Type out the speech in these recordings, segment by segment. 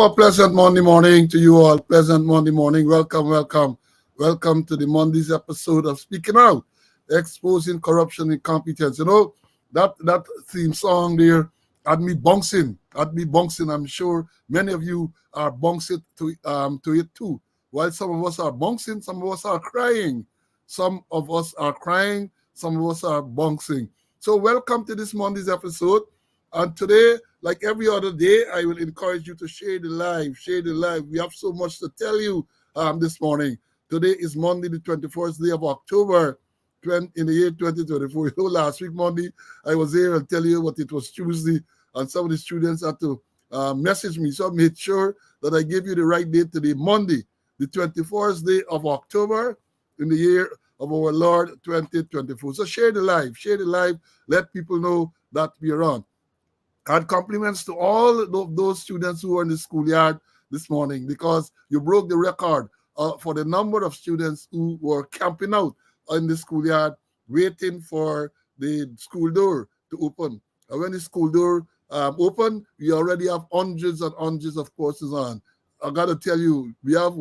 a pleasant Monday morning to you all. Pleasant Monday morning. Welcome, welcome, welcome to the Monday's episode of Speaking Out, exposing corruption and incompetence. That theme song there had me bouncing. I'm sure many of you are bouncing to it too. While some of us are bouncing, some of us are crying. Some of us are crying, some of us are bouncing. So welcome to this Monday's episode. And today, like every other day, I will encourage you to share the live. Share the live. We have so much to tell you this morning. Today is Monday, the 21st day of October in the year 2024. Last week, Monday, I was here and tell you what it was Tuesday, and some of the students had to message me. So I made sure that I gave you the right date today, Monday, the 21st day of October in the year of our Lord 2024. So share the live. Let people know that we are on. And compliments to all of those students who were in the schoolyard this morning, because you broke the record for the number of students who were camping out in the schoolyard waiting for the school door to open. And when the school door opened, we already have hundreds and hundreds of courses on. I got to tell you, we have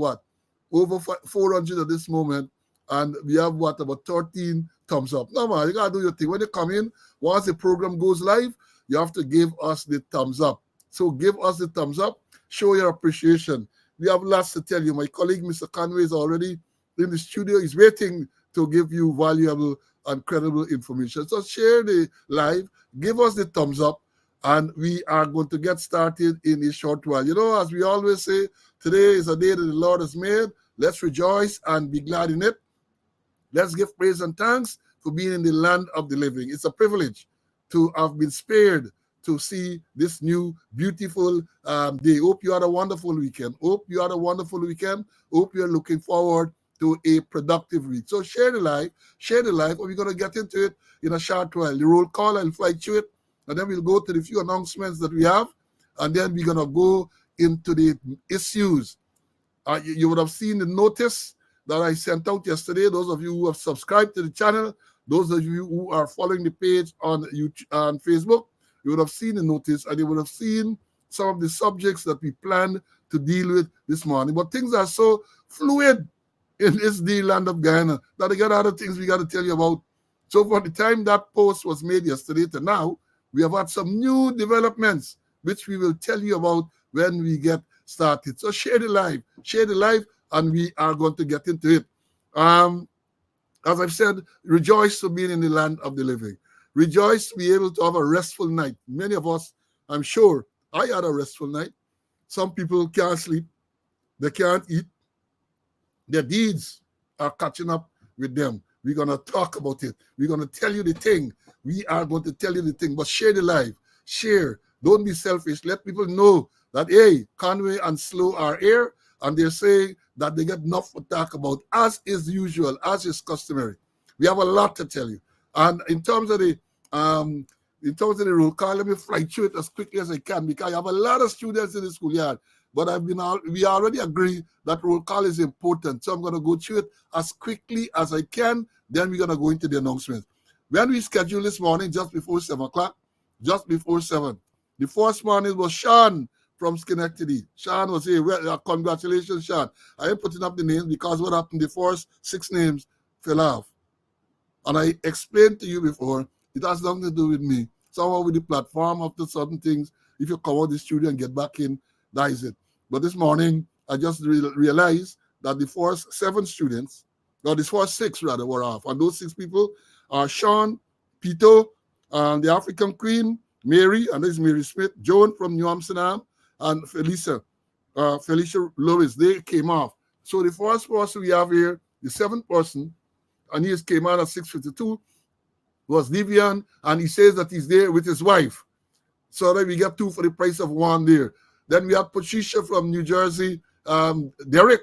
over 400 at this moment, and we have about 13 thumbs up. No, man, you got to do your thing. When you come in, once the program goes live, you have to give us the thumbs up. So give us the thumbs up. Show your appreciation. We have lots to tell you. My colleague, Mr. Conway, is already in the studio. He's waiting to give you valuable and credible information. So share the live. Give us the thumbs up. And we are going to get started in a short while. As we always say, today is a day that the Lord has made. Let's rejoice and be glad in it. Let's give praise and thanks for being in the land of the living. It's a privilege to have been spared to see this new beautiful day. Hope you had a wonderful weekend. Hope you're looking forward to a productive week. So share the live, and we're going to get into it in a short while. The roll call, I'll fly through it, and then we'll go to the few announcements that we have, and then we're going to go into the issues. You would have seen the notice that I sent out yesterday. Those of you who have subscribed to the channel, those of you who are following the page on YouTube and Facebook, you would have seen the notice, and you would have seen some of the subjects that we plan to deal with this morning. But things are so fluid in this land of Guyana that I got other things we got to tell you about. So from the time that post was made yesterday to now, we have had some new developments, which we will tell you about when we get started. So share the live, and we are going to get into it. As I've said, rejoice to being in the land of the living. Rejoice to be able to have a restful night. Many of us, I'm sure, I had a restful night. Some people can't sleep. They can't eat. Their deeds are catching up with them. We're going to talk about it. We're going to tell you the thing. We are going to tell you the thing. But share the live. Share. Don't be selfish. Let people know that, hey, Conway and Slow are here, and they're saying that they get enough to talk about, as is usual, as is customary. We have a lot to tell you. And in terms of the roll call, let me fly through it as quickly as I can, because I have a lot of students in the schoolyard. But we already agree that roll call is important. So I'm going to go through it as quickly as I can. Then we're going to go into the announcements. When we scheduled this morning, just before 7 o'clock, the first morning was Sean from Schenectady. Sean was here. Well, congratulations, Sean. I am putting up the names because what happened, the first 6 names fell off. And I explained to you before, it has nothing to do with me. Somehow with the platform, after certain things, if you come out the studio and get back in, that is it. But this morning, I just realized that the first 7 students, or the first 6 rather, were off. And those 6 people are Sean, Pito, the African Queen, Mary, and this is Mary Smith, Joan from New Amsterdam, and Felicia Lewis. They came off. So the first person we have here, the 7th person, and he came out at 6:52, was Vivian, and he says that he's there with his wife. So that we get 2 for the price of 1 there. Then we have Patricia from New Jersey, Derek,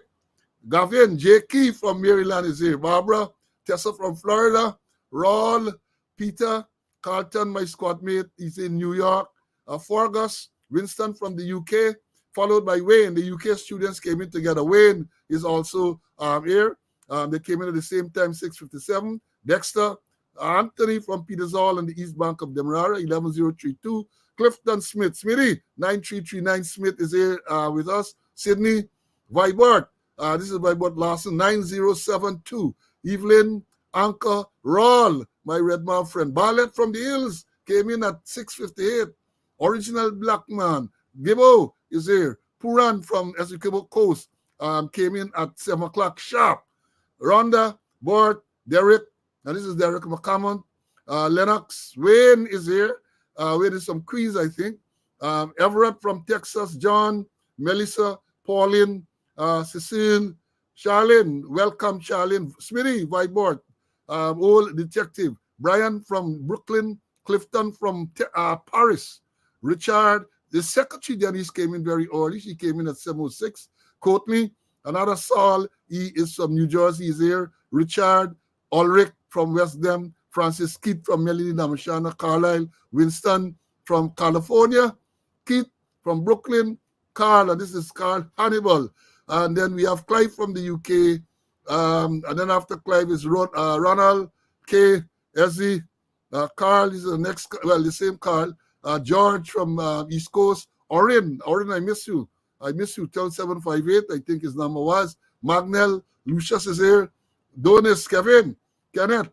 Gavin, J. Key from Maryland is here, Barbara, Tessa from Florida, Raul, Peter, Carlton, my squad mate, he's in New York, Fergus, Winston from the UK, followed by Wayne. The UK students came in together. Wayne is also here. They came in at the same time, 6:57. Dexter, Anthony from Peters Hall on the East Bank of Demerara, 11032. Clifton Smith. Smithy, 9339 Smith is here with us. Sydney, Vibert. This is Vibert Larson, 9072. Evelyn, Anchor, Rawl, my Redmond friend. Barlett from the Hills came in at 658. Original Black Man. Gibbo is here. Puran from Essequibo Coast came in at 7 o'clock sharp. Rhonda, Bort, Derek, and this is Derek McCammon. Lennox, Wayne is here. Wayne is from Queens, I think. Everett from Texas, John, Melissa, Pauline, Cecile, Charlene, welcome Charlene. Smitty, Whiteboard, old detective. Brian from Brooklyn, Clifton from Paris. Richard, the secretary Denise came in very early. She came in at 7:06. Courtney, another Saul, he is from New Jersey, he's here. Richard, Ulrich from West Dem. Francis Keith from Melanie Namashana, Carlisle. Winston from California. Keith from Brooklyn. Carl, and this is Carl Hannibal. And then we have Clive from the UK. And then after Clive is Ronald, K, Ezzy. Carl is the next, well, the same Carl. George from East Coast. Orin, I miss you. I miss you. Tell 758, I think his number was. Magnell, Lucius is here. Donis, Kevin, Kenneth.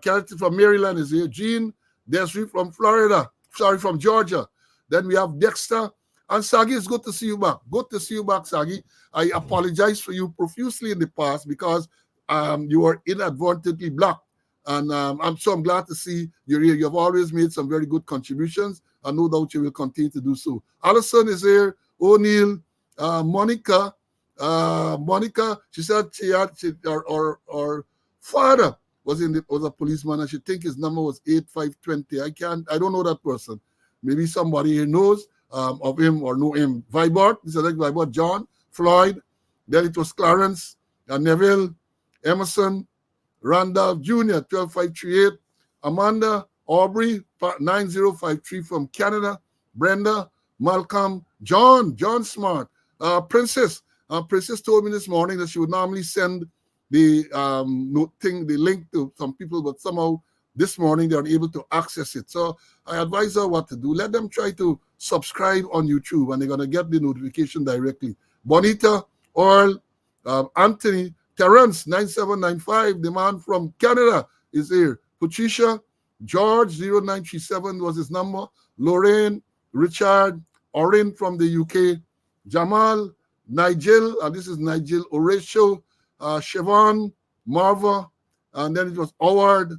Kenneth from Maryland is here. Jean, Desiree from Florida. Sorry, from Georgia. Then we have Dexter. And Sagi, it's good to see you back. Good to see you back, Sagi. I apologize for you profusely in the past because you were inadvertently blocked. And I'm glad to see you're here. You have always made some very good contributions, and no doubt you will continue to do so. Alison is here. O'Neill, Monica, she said her father was a policeman, and she think his number was 8520. I don't know that person. Maybe somebody here knows of him or know him. Vibert, this is like Vibert, John, Floyd, then it was Clarence, Neville, Emerson, Randolph Jr., 12538, Amanda, Aubrey, 9053 from Canada, Brenda, Malcolm, John Smart, Princess. Princess told me this morning that she would normally send the link to some people, but somehow this morning they are able to access it. So I advise her what to do. Let them try to subscribe on YouTube, and they're going to get the notification directly. Bonita, Earl, Anthony, Terrence, 9795, the man from Canada is here. Patricia, George, 0937 was his number. Lorraine, Richard, Orin from the UK. Jamal, Nigel, and this is Nigel Horatio, Siobhan, Marva, and then it was Howard,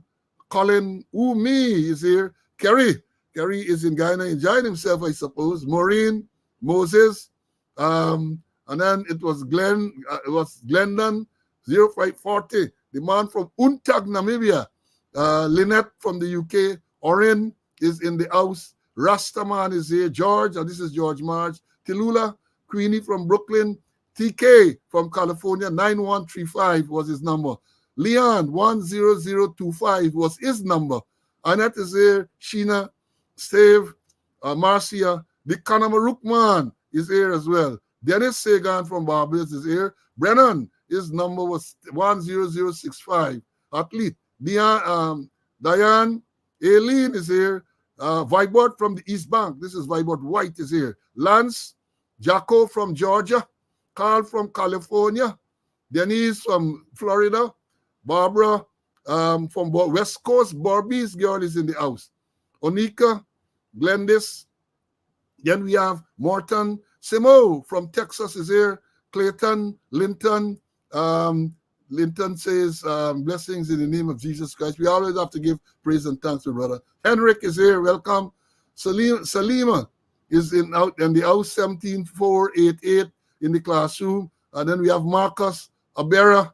Colin, me is here. Kerry is in Guyana, enjoying himself, I suppose. Maureen, Moses, and then it was Glendon, 0540, the man from Untag, Namibia. Lynette from the UK. Orin is in the house. Rastaman is here. George, and this is George Marge. Tilula, Queenie from Brooklyn. TK from California, 9135 was his number. Leon, 10025 was his number. Annette is here. Sheena, Steve, Marcia. The Kanamarukman is here as well. Dennis Sagan from Barbados is here. Brennan, his number was 10065. Athlete. Diane, Aileen is here. Vibert from the East Bank. This is Vibert White is here. Lance, Jacko from Georgia. Carl from California. Denise from Florida. Barbara from West Coast. Barbie's girl is in the house. Onika, Glendis. Then we have Morton. Simo from Texas is here. Clayton, Linton. Linton says, blessings in the name of Jesus Christ. We always have to give praise and thanks to brother. Henrik is here. Welcome. Salima is in the house, 17488 in the classroom. And then we have Marcus, Abera,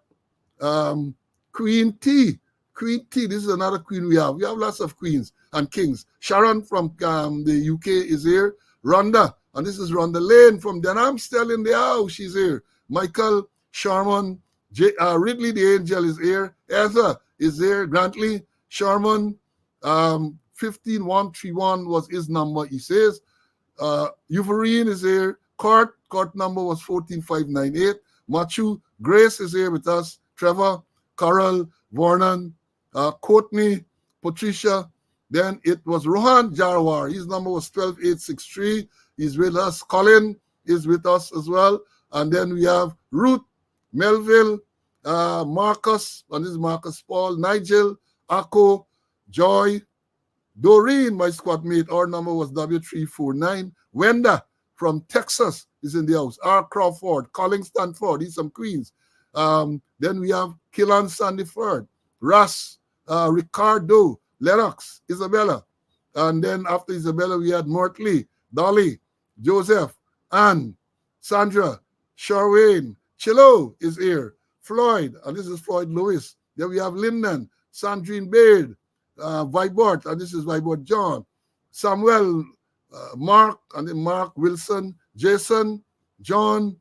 Queen T. This is another queen we have. We have lots of queens and kings. Sharon from the UK is here. Rhonda, and this is Rhonda Lane from Denham, still in the house. She's here. Michael, Sharman, Ridley the Angel is here. Heather is here. Grantley, Sharman, 15131 was his number, he says. Euphorine is here. Court number was 14598. Machu, Grace is here with us. Trevor, Carol, Vernon, Courtney, Patricia, Then it was Rohan Jarwar. His number was 12863. He's with us. Colin is with us as well. And then we have Ruth, Melville, Marcus, and this is Marcus Paul, Nigel, Akko, Joy, Doreen, my squad mate. Our number was W349. Wenda from Texas is in the house. R. Crawford, Colin Stanford, he's from Queens. Then we have Killan Sandyford, Russ, Ricardo, Lennox, Isabella. And then after Isabella, we had Mortley, Dolly, Joseph, Ann, Sandra, Charwayne, Chilo is here, Floyd, and this is Floyd Lewis. Then we have Lyndon, Sandrine Baird, Vibert, and this is Vibert John, Samuel, Mark, and then Mark Wilson, Jason, John,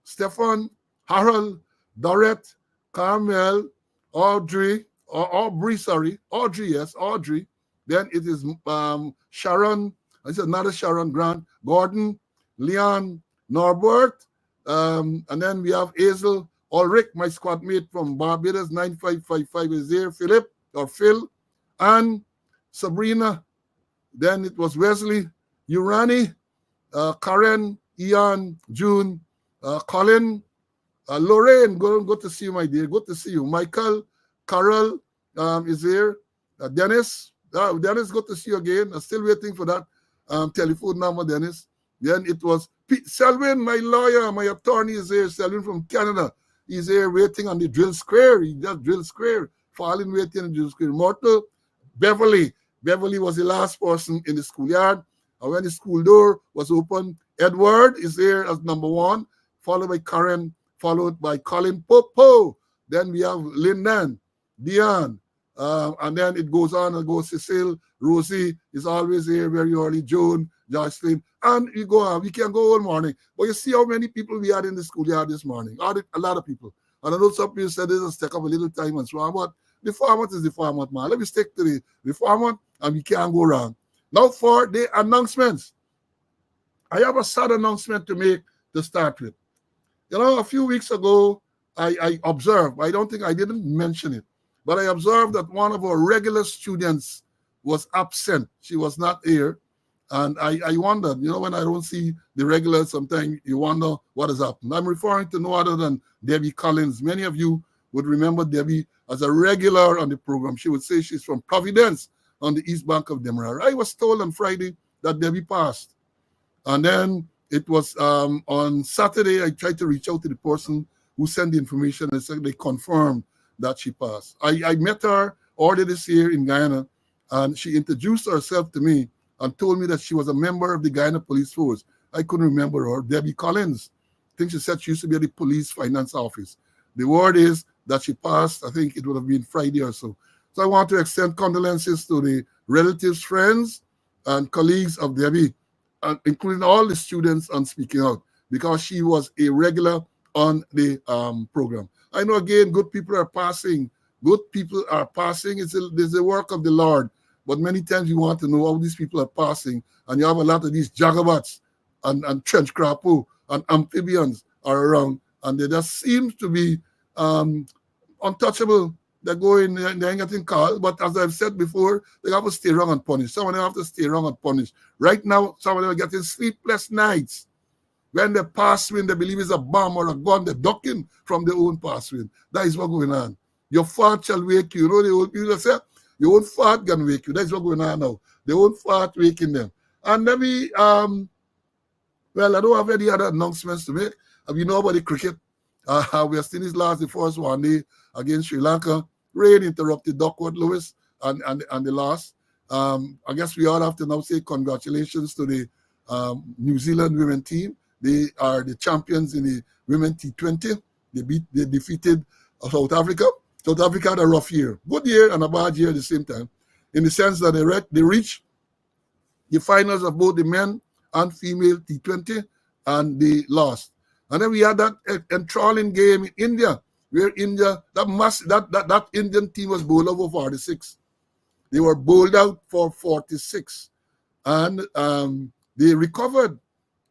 Stefan, Harold, Dorette, Carmel, Audrey, yes, Audrey. Then it is Sharon, this is another Sharon Grant, Gordon, Leon, Norbert, and then we have Hazel, Ulrich, my squad mate from Barbados, 9555 is there, Philip, or Phil, and Sabrina. Then it was Wesley, Urani, Karen, Ian, June, Colin, Lorraine, good to see you, my dear. Good to see you. Michael, Carol is here. Dennis, Dennis, good to see you again. I'm still waiting for that telephone number, Dennis. Then it was Selwyn, my lawyer, my attorney is here. Selwyn from Canada. He's here waiting on the drill square. He just drill square. Falling waiting on the drill square. Mortal, Beverly. Beverly was the last person in the schoolyard. And when the school door was open, Edward is here as number one, followed by Karen, followed by Colin Popo. Then we have Lyndon, Dion, and then it goes on and goes Cecile, Rosie is always here very early, Joan, Jocelyn, and we go on. We can go all morning. But you see how many people we had in the schoolyard this morning. A lot of people. And I know some people said this will take up a little time and so on, but the format is the format, man. Let me stick to the format and we can't go wrong. Now for the announcements. I have a sad announcement to make to start with. You know, a few weeks ago, I observed, I don't think I didn't mention it, but I observed that one of our regular students was absent. She was not here. And I wondered, you know, when I don't see the regulars, sometimes you wonder what has happened. I'm referring to no other than Debbie Collins. Many of you would remember Debbie as a regular on the program. She would say she's from Providence on the east bank of Demerara. I was told on Friday that Debbie passed. And then it was on Saturday, I tried to reach out to the person who sent the information and said they confirmed that she passed. I met her earlier this year in Guyana, and she introduced herself to me and told me that she was a member of the Guyana Police Force. I couldn't remember her. Debbie Collins. I think she said she used to be at the police finance office. The word is that she passed. I think it would have been Friday or so. So I want to extend condolences to the relatives, friends, and colleagues of Debbie, including all the students on Speaking Out, because she was a regular on the program. I know, again, good people are passing. Good people are passing. It's the work of the Lord. But many times you want to know how these people are passing, and you have a lot of these jagabats and trench crapo and amphibians are around, and they just seem to be untouchable. They go in, they ain't getting called, but as I've said before, they have to stay around and punish. Some of them have to stay around and punish. Right now, some of them are getting sleepless nights. When they pass wind, they believe it's a bomb or a gun, they're ducking from their own pass wind. That is what's going on. Your fart shall wake you. You know the old people say, your own fart can wake you. That's what's going on now. Their own fart waking them. And let me, well, I don't have any other announcements to make. You know about the cricket. West Indies lost the first one day against Sri Lanka. Rain interrupted Duckworth Lewis and the loss. I guess we all have to now say congratulations to the New Zealand women team. They are the champions in the women T20. They defeated South Africa. South Africa had a rough year. Good year and a bad year at the same time, in the sense that they reached the finals of both the men and female T20 and they lost. And then we had that enthralling game in India, where India, that Indian team was bowled out for 46. They were bowled out for 46. And they recovered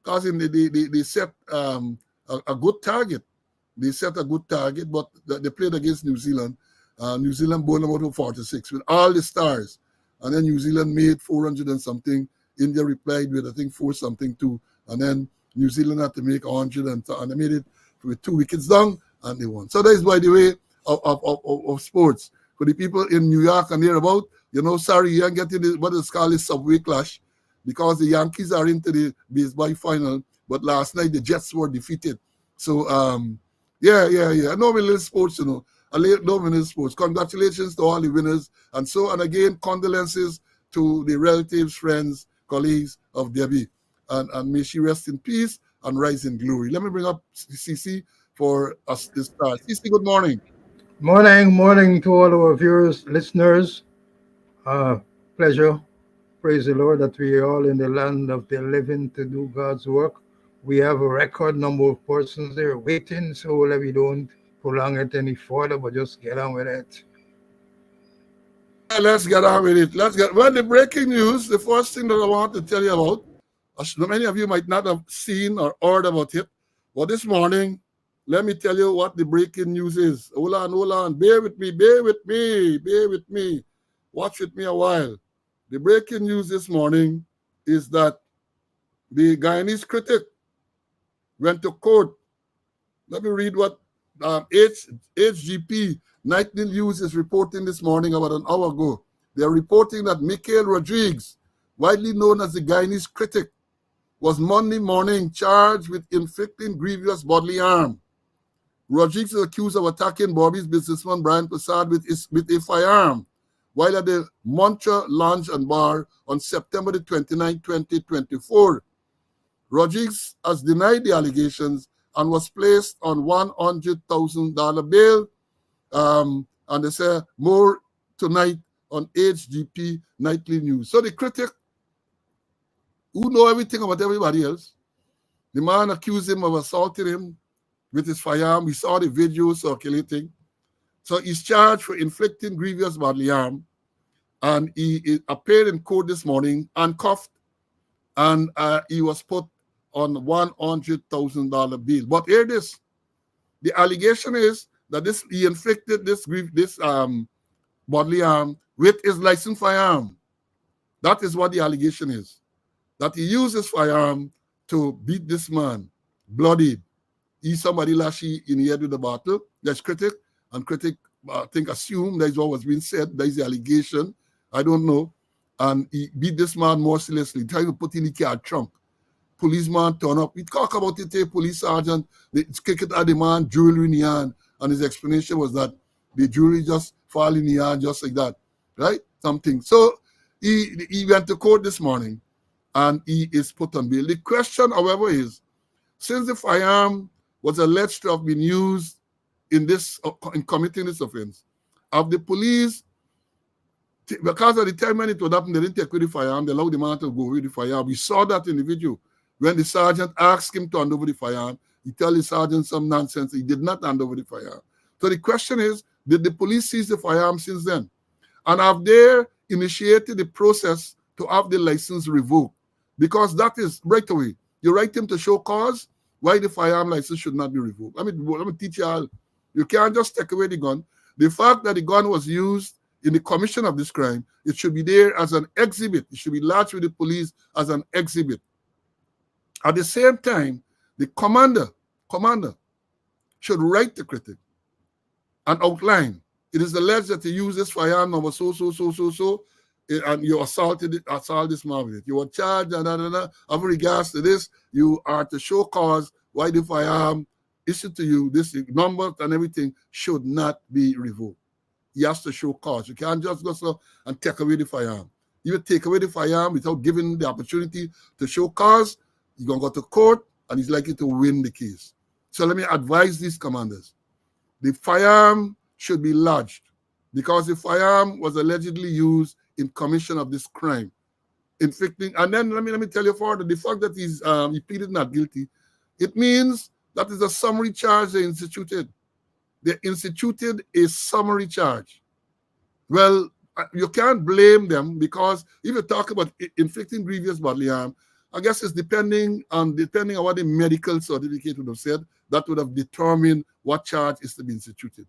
because they set a good target. They set a good target, but they played against New Zealand. New Zealand bowled them out for 46 with all the stars. And then New Zealand made 400 and something. India replied with, I think, 4 something too. And then New Zealand had to make 100 and they made it with 2 wickets down and they won. So that is, by the way, of sports. For the people in New York and thereabout, sorry, you ain't getting what is called a subway clash because the Yankees are into the baseball final. But last night the Jets were defeated. So, yeah. I know we little sports, I know we little sports. Congratulations to all the winners. And again, condolences to the relatives, friends, colleagues of Debbie. And may she rest in peace and rise in glory. Let me bring up CC for us this start. CC, good morning. Morning to all our viewers, listeners. Pleasure. Praise the Lord that we are all in the land of the living to do God's work. We have a record number of persons there waiting, so let me don't prolong it any further, but just get on with it. Yeah, let's get on with it. Well, the breaking news, the first thing that I want to tell you about, many of you might not have seen or heard about it, but this morning, let me tell you what the breaking news is. Hold on. Bear with me. Watch with me a while. The breaking news this morning is that the Guyanese critic went to court. Let me read what HGP Nightly News is reporting this morning about an hour ago. They're reporting that Michael Rodriguez, widely known as the Guyanese critic, was Monday morning charged with inflicting grievous bodily harm. Rodriguez is accused of attacking Bobby's businessman Brian Prasad with a firearm while at the Mantra Lounge and Bar on September the 29th, 2024. Rodriguez has denied the allegations and was placed on $100,000 bail. And they say more tonight on HGP Nightly News. So the critic, who know everything about everybody else, the man accused him of assaulting him with his firearm. We saw the video circulating. So he's charged for inflicting grievous bodily harm. And he appeared in court this morning, handcuffed, and he was put on $100,000 bail. But hear this: the allegation is that he inflicted this bodily harm with his licensed firearm. That is what the allegation is. That he used his firearm to beat this man, bloodied. Somebody lashed in the head with a bottle. That's critic, and critic I think assumed that is what was being said. That is the allegation. I don't know. And he beat this man mercilessly, trying to put in the car trunk. Policeman turn up. We talk about it, a police sergeant, they kick it at the man, jewelry in the hand. And his explanation was that the jewelry just fall in the hand just like that. Right? Something. So he went to court this morning and he is put on bail. The question, however, is, since the firearm was alleged to have been used in committing this offense, have the police, because at the time when it would happen, they didn't take away the firearm, they allowed the man to go with the firearm. We saw that in the video. When the sergeant asked him to hand over the firearm, he tell the sergeant some nonsense. He did not hand over the firearm. So the question is, did the police seize the firearm since then? And have they initiated the process to have the license revoked? Because that is right away. You write him to show cause why the firearm license should not be revoked. Let me teach you all. You can't just take away the gun. The fact that the gun was used in the commission of this crime, it should be there as an exhibit. It should be lodged with the police as an exhibit. At the same time, the commander should write the critic and outline. It is alleged that you use this firearm number so, and you assault this man with it. You were charged, of regards to this, you are to show cause why the firearm issued to you, this number and everything should not be revoked. He has to show cause. You can't just go and take away the firearm. You take away the firearm without giving the opportunity to show cause, you're going to go to court and he's likely to win the case. So let me advise these commanders. The firearm should be lodged because the firearm was allegedly used in commission of this crime. Inflicting, and then let me tell you further, the fact that he pleaded not guilty, it means that is a summary charge they instituted. They instituted a summary charge. Well, you can't blame them because if you talk about inflicting grievous bodily harm, I guess it's depending on what the medical certificate would have said, that would have determined what charge is to be instituted.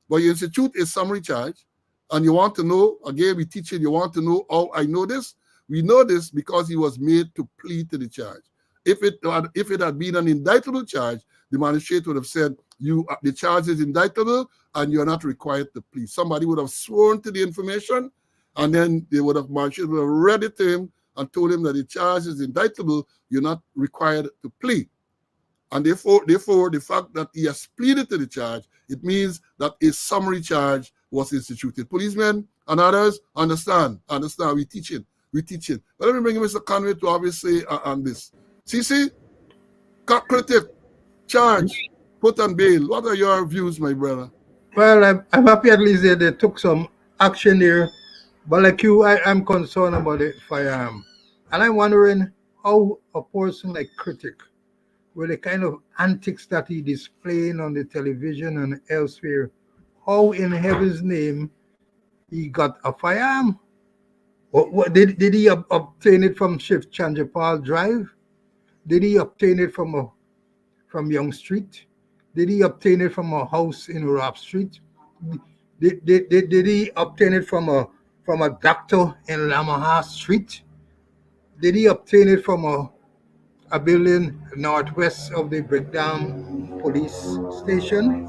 But you institute a summary charge, And you want to know, again, we teach you want to know how I know this? We know this because he was made to plead to the charge. If it had been an indictable charge, the magistrate would have said, the charge is indictable and you're not required to plead. Somebody would have sworn to the information, and then magistrate would have read it to him and told him that the charge is indictable, you're not required to plead. And therefore, the fact that he has pleaded to the charge, it means that a summary charge was instituted. Policemen and others, understand, we teach it. But let me bring Mr. Conway to obviously on this. CC, critic, charge, put on bail. What are your views, my brother? Well, I'm happy at least they took some action here. But like you, I'm concerned about the firearm. And I'm wondering how a person like Critic, with the kind of antics that he displaying on the television and elsewhere, how in heaven's name he got a firearm? Did he obtain it from Shift Chanjapal Drive? Did he obtain it from Young Street? Did he obtain it from a house in Rap Street? Did he obtain it from a doctor in Lamaha Street? Did he obtain it from a building northwest of the Breakdown police station?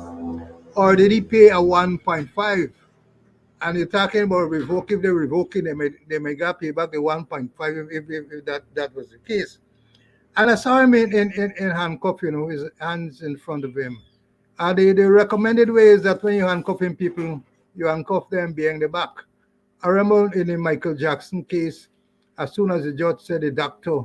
Or did he pay a 1.5? And you're talking about if they're revoking, they may got pay back the 1.5 if that was the case. And I saw him in handcuff, his hands in front of him. The recommended way is that when you're handcuffing people, you handcuff them behind the back. I remember in the Michael Jackson case, as soon as the judge said the doctor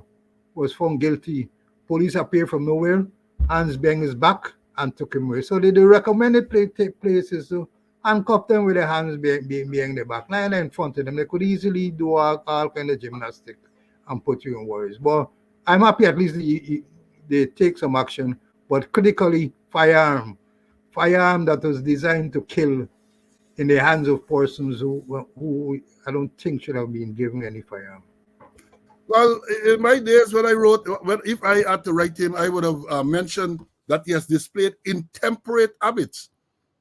was found guilty, police appeared from nowhere, hands behind his back, and took him away. So the recommended place is to handcuff them with their hands behind the back, not in front of them. They could easily do all kind of gymnastics and put you in worries. But I'm happy at least they take some action, but critically, firearm that was designed to kill in the hands of persons who I don't think should have been given any firearm. Well, in my days when I wrote, if I had to write him, I would have mentioned that he has displayed intemperate habits,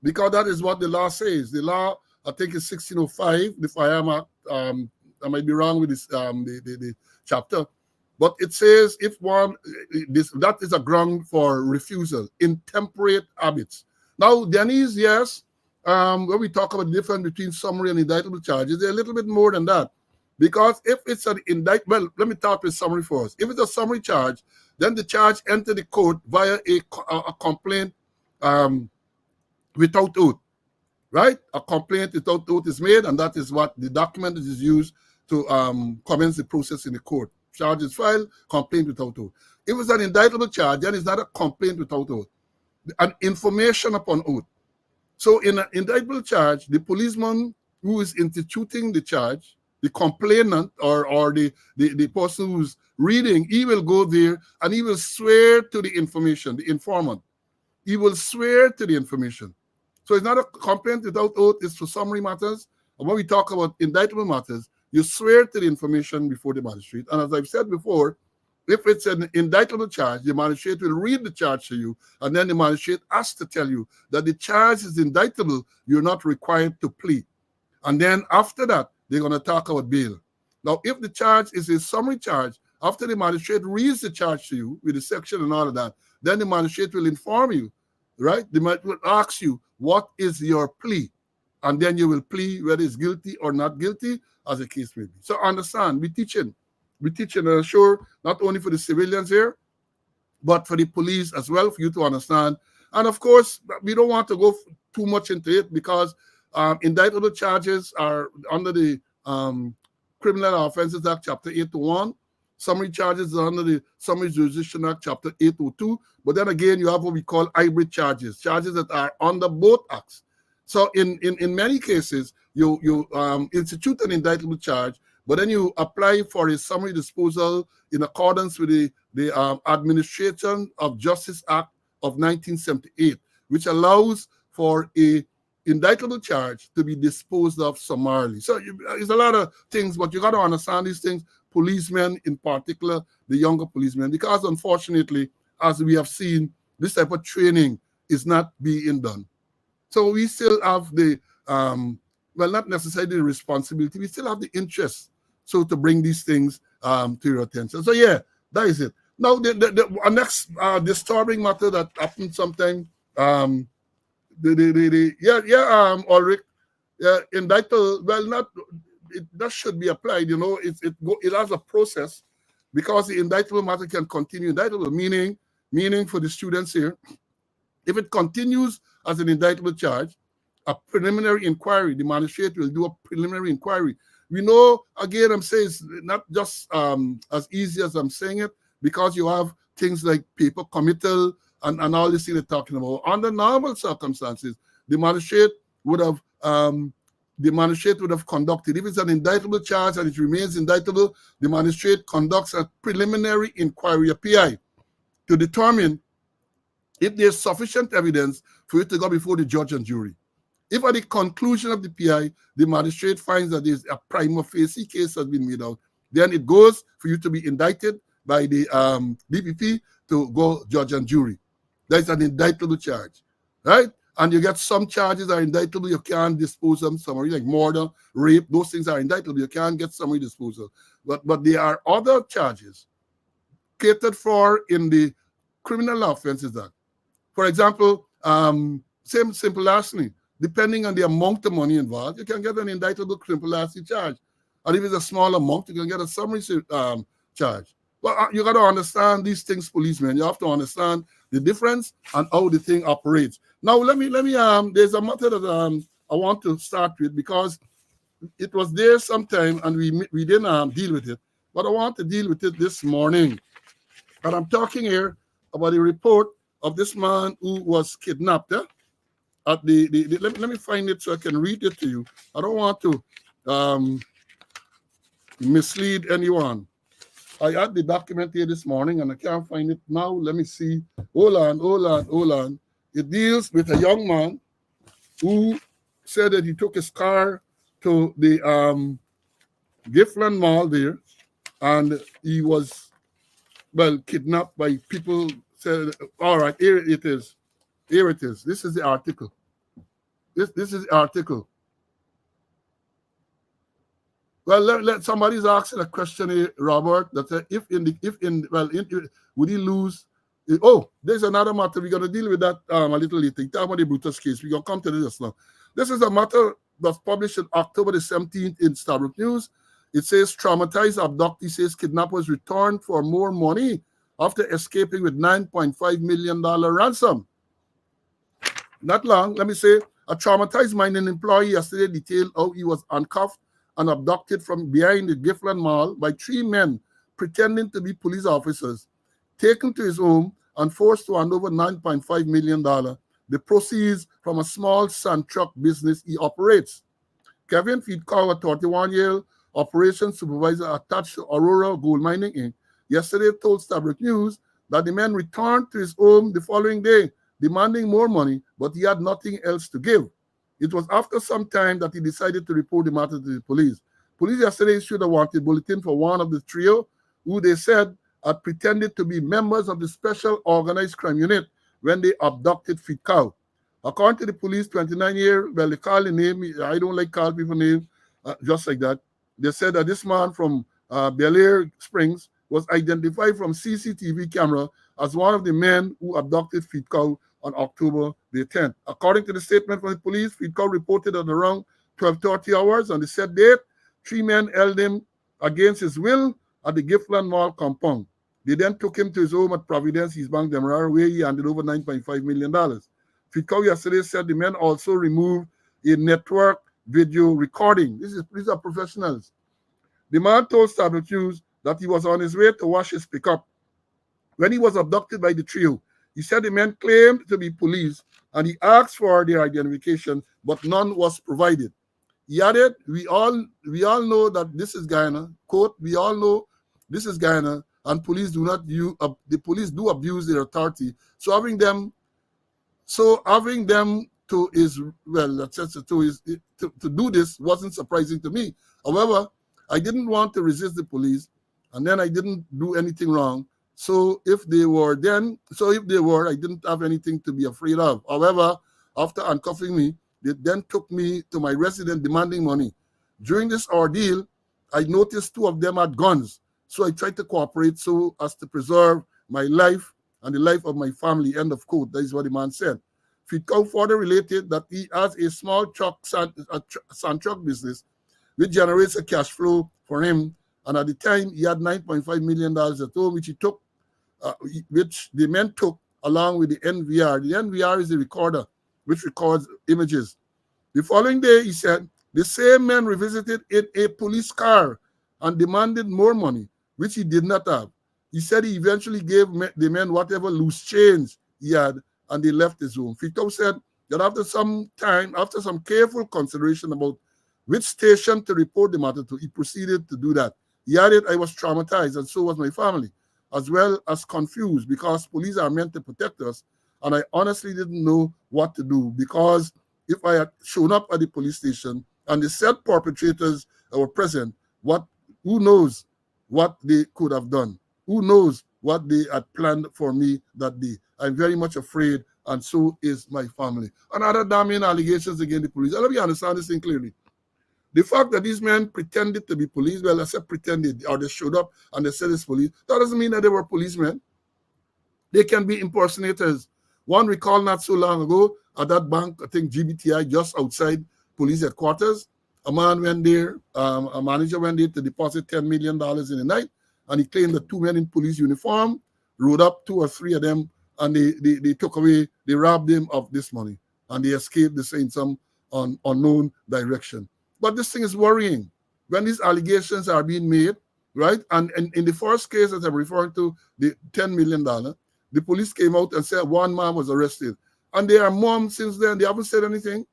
because that is what the law says. The law, I think, is 1605, the Firearm Act. I might be wrong with this, the chapter, but it says if that is a ground for refusal, intemperate habits. Now, Denise, yes, when we talk about the difference between summary and indictable charges, they're a little bit more than that. Because if it's an well, let me start with summary first. If it's a summary charge, then the charge entered the court via a complaint without oath, right? A complaint without oath is made, and that is what the document is used to commence the process in the court. Charge is filed, complaint without oath. If it's an indictable charge, then it's not a complaint without oath. An information upon oath. So in an indictable charge, the policeman who is instituting the charge, the complainant or the person who's reading, he will go there and he will swear to the information, the informant. He will swear to the information. So it's not a complaint without oath, it's for summary matters. And when we talk about indictable matters, you swear to the information before the magistrate. And as I've said before, if it's an indictable charge, the magistrate will read the charge to you, and then the magistrate has to tell you that the charge is indictable, you're not required to plead. And then after that, they're going to talk about bail. Now, if the charge is a summary charge, after the magistrate reads the charge to you with the section and all of that, then the magistrate will inform you, right? The magistrate will ask you, what is your plea? And then you will plead whether it's guilty or not guilty, as the case may be. So understand, we're teaching, and I'm sure not only for the civilians here, but for the police as well, for you to understand. And of course, we don't want to go too much into it because indictable charges are under the Criminal Offences Act, Chapter 801. Summary charges are under the Summary Jurisdiction Act, Chapter 802. But then again, you have what we call hybrid charges that are under both acts. So in many cases, you institute an indictable charge, but then you apply for a summary disposal in accordance with the Administration of Justice Act of 1978, which allows for a indictable charge to be disposed of summarily. So it's a lot of things, but you got to understand these things, policemen in particular, the younger policemen, because unfortunately, as we have seen, this type of training is not being done. So we still have the well, not necessarily the responsibility, we still have the interest. So to bring these things to your attention. So yeah, that is it. Now the next disturbing matter that happened sometime, Ulrich, indictable, well, not, that should be applied, it has a process, because the indictable matter can continue. Indictable meaning for the students here, if it continues as an indictable charge, a preliminary inquiry, the magistrate will do a preliminary inquiry. We know, again, I'm saying it's not just as easy as I'm saying it, because you have things like paper committal and all this thing they're talking about. Under normal circumstances, the magistrate would have conducted. If it's an indictable charge and it remains indictable, the magistrate conducts a preliminary inquiry, a PI, to determine if there's sufficient evidence for it to go before the judge and jury. If at the conclusion of the PI, the magistrate finds that there's a prima facie case has been made out, then it goes for you to be indicted by the DPP to go judge and jury. That's an indictable charge, right? And you get some charges are indictable, you can't dispose of them, summary, like murder, rape, those things are indictable, you can't get summary disposal. But there are other charges catered for in the Criminal Offences Act. For example, same simple larceny. Depending on the amount of money involved, you can get an indictable simple larceny charge. And if it's a small amount, you can get a summary charge. But you got to understand these things, policemen. You have to understand the difference and how the thing operates. Now, let me. There's a matter that I want to start with, because it was there sometime and we didn't deal with it. But I want to deal with it this morning. And I'm talking here about the report of this man who was kidnapped. At let me find it so I can read it to you. I don't want to mislead anyone. I had the document here this morning and I can't find it now. Let me see. Hold on. It deals with a young man who said that he took his car to the Giftland Mall there, and he was, well, kidnapped by people. Said, all right, here it is. This is the article. This is the article. Well, let somebody's asking a question here, Robert, that would he lose? Oh, there's another matter. We're going to deal with that a little later. Talk about the Brutus case. We're going to come to this now. This is a matter that's published on October the 17th in Starbuck News. It says, traumatized abductee says kidnappers returned for more money after escaping with $9.5 million ransom. Not long, let me say, a traumatized mining employee yesterday detailed how he was handcuffed and abducted from behind the Giftland Mall by three men pretending to be police officers, taken to his home and forced to hand over $9.5 million, the proceeds from a small sand truck business he operates. Kevin Feedcow, a 31-year operations supervisor attached to Aurora Gold Mining Inc., yesterday told Starbuck News that the man returned to his home the following day, demanding more money, but he had nothing else to give. It was after some time that he decided to report the matter to the police. Police yesterday issued a wanted bulletin for one of the trio, who they said had pretended to be members of the Special Organized Crime Unit when they abducted Feedcow. According to the police, 29-year, well, they call the name, I don't like call people names, just like that. They said that this man from Bel Air Springs was identified from CCTV camera as one of the men who abducted Feedcow on October the 10th. According to the statement from the police, Feedcow reported at around 12:30 hours on the set date, three men held him against his will at the Giftland Mall compound. They then took him to his home at Providence, East Bank, Demerara, where he handed over $9.5 million. Feedcow yesterday said the men also removed a network video recording. These are professionals. The man told Starbuck News that he was on his way to wash his pickup when he was abducted by the trio. He said the men claimed to be police and he asked for their identification, but none was provided. He added, we all know that this is Guyana. Quote, we all know this is Guyana, and police do not use, the police do abuse their authority. So having them to his, well, to do this wasn't surprising to me. However, I didn't want to resist the police, and then I didn't do anything wrong. So if they were, I didn't have anything to be afraid of. However, after handcuffing me, They then took me to my residence demanding money. During this ordeal, I noticed two of them had guns, so I tried to cooperate so as to preserve my life and the life of my family, end of quote. That is what the man said. Fitco further related that he has a small sand truck business which generates a cash flow for him. And at the time, he had $9.5 million at home, which he took, which the men took along with the NVR. The NVR is the recorder which records images. The following day, he said, the same man revisited in a police car and demanded more money, which he did not have. He said he eventually gave the men whatever loose change he had, and they left his home. Fito said that after some time, after some careful consideration about which station to report the matter to, he proceeded to do that. He added, I was traumatized, and so was my family, as well as confused, because police are meant to protect us, and I honestly didn't know what to do, because if I had shown up at the police station and the said perpetrators were present, who knows what they could have done? Who knows what they had planned for me that day? I'm very much afraid, and so is my family. And other damning allegations against the police. Let me understand this thing clearly. The fact that these men pretended to be police, well, I said pretended, or they showed up and they said it's police, that doesn't mean that they were policemen. They can be impersonators. One recall not so long ago at that bank, I think GBTI, just outside police headquarters, a man went there, a manager went there to deposit $10 million in the night, and he claimed that two men in police uniform rode up, two or three of them, and they took away, they robbed him of this money, and they escaped, they say, in some unknown direction. But this thing is worrying when these allegations are being made, right? And in the first case that I'm referring to, the $10 million, the police came out and said one man was arrested. And they are mum since then. They haven't said anything.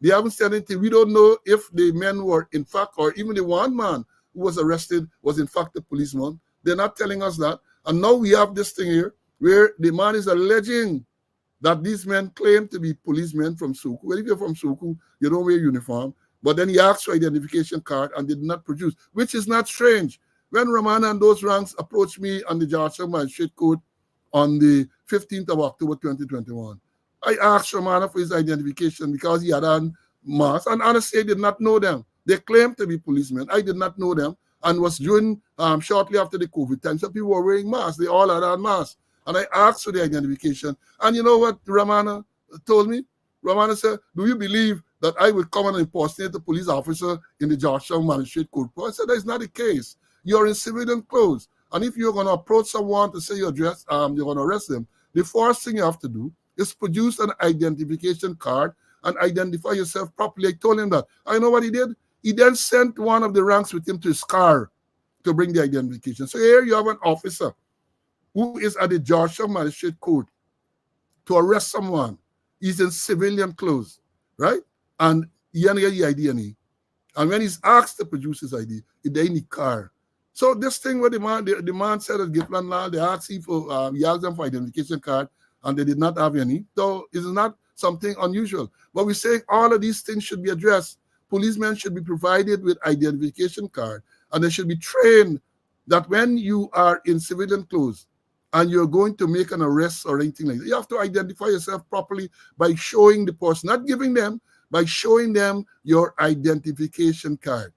They haven't said anything. We don't know if the men were in fact, or even the one man who was arrested was in fact a policeman. They're not telling us that. And now we have this thing here where the man is alleging that these men claim to be policemen from Suku. Well, if you're from Suku, you don't wear uniform. But then he asked for identification card and did not produce, which is not strange. When Romana and those ranks approached me on the Georgetown Magistrate Court on the 15th of October 2021, I asked Romana for his identification because he had on masks, and honestly, I did not know them. They claimed to be policemen. I did not know them, and was during shortly after the COVID time. So people were wearing masks. They all had on masks. And I asked for the identification. And you know what Romana told me? Romana said, do you believe that I will come and impersonate a police officer in the Georgetown Magistrate Court? I said, that's not the case. You're in civilian clothes. And if you're going to approach someone to say you're going to arrest them, the first thing you have to do is produce an identification card and identify yourself properly. I told him that. I know what he did. He then sent one of the ranks with him to his car to bring the identification. So here you have an officer who is at the Georgetown Magistrate Court to arrest someone. He's in civilian clothes, right? And he ain't get the ID. And when he's asked to produce his ID, they in the car. So this thing where the man said at Gipland Law, they asked him for, he asked them for identification card, and they did not have any. So it's not something unusual. But we say all of these things should be addressed. Policemen should be provided with identification card, and they should be trained that when you are in civilian clothes and you're going to make an arrest or anything like that, you have to identify yourself properly by showing the person, not giving them, by showing them your identification card.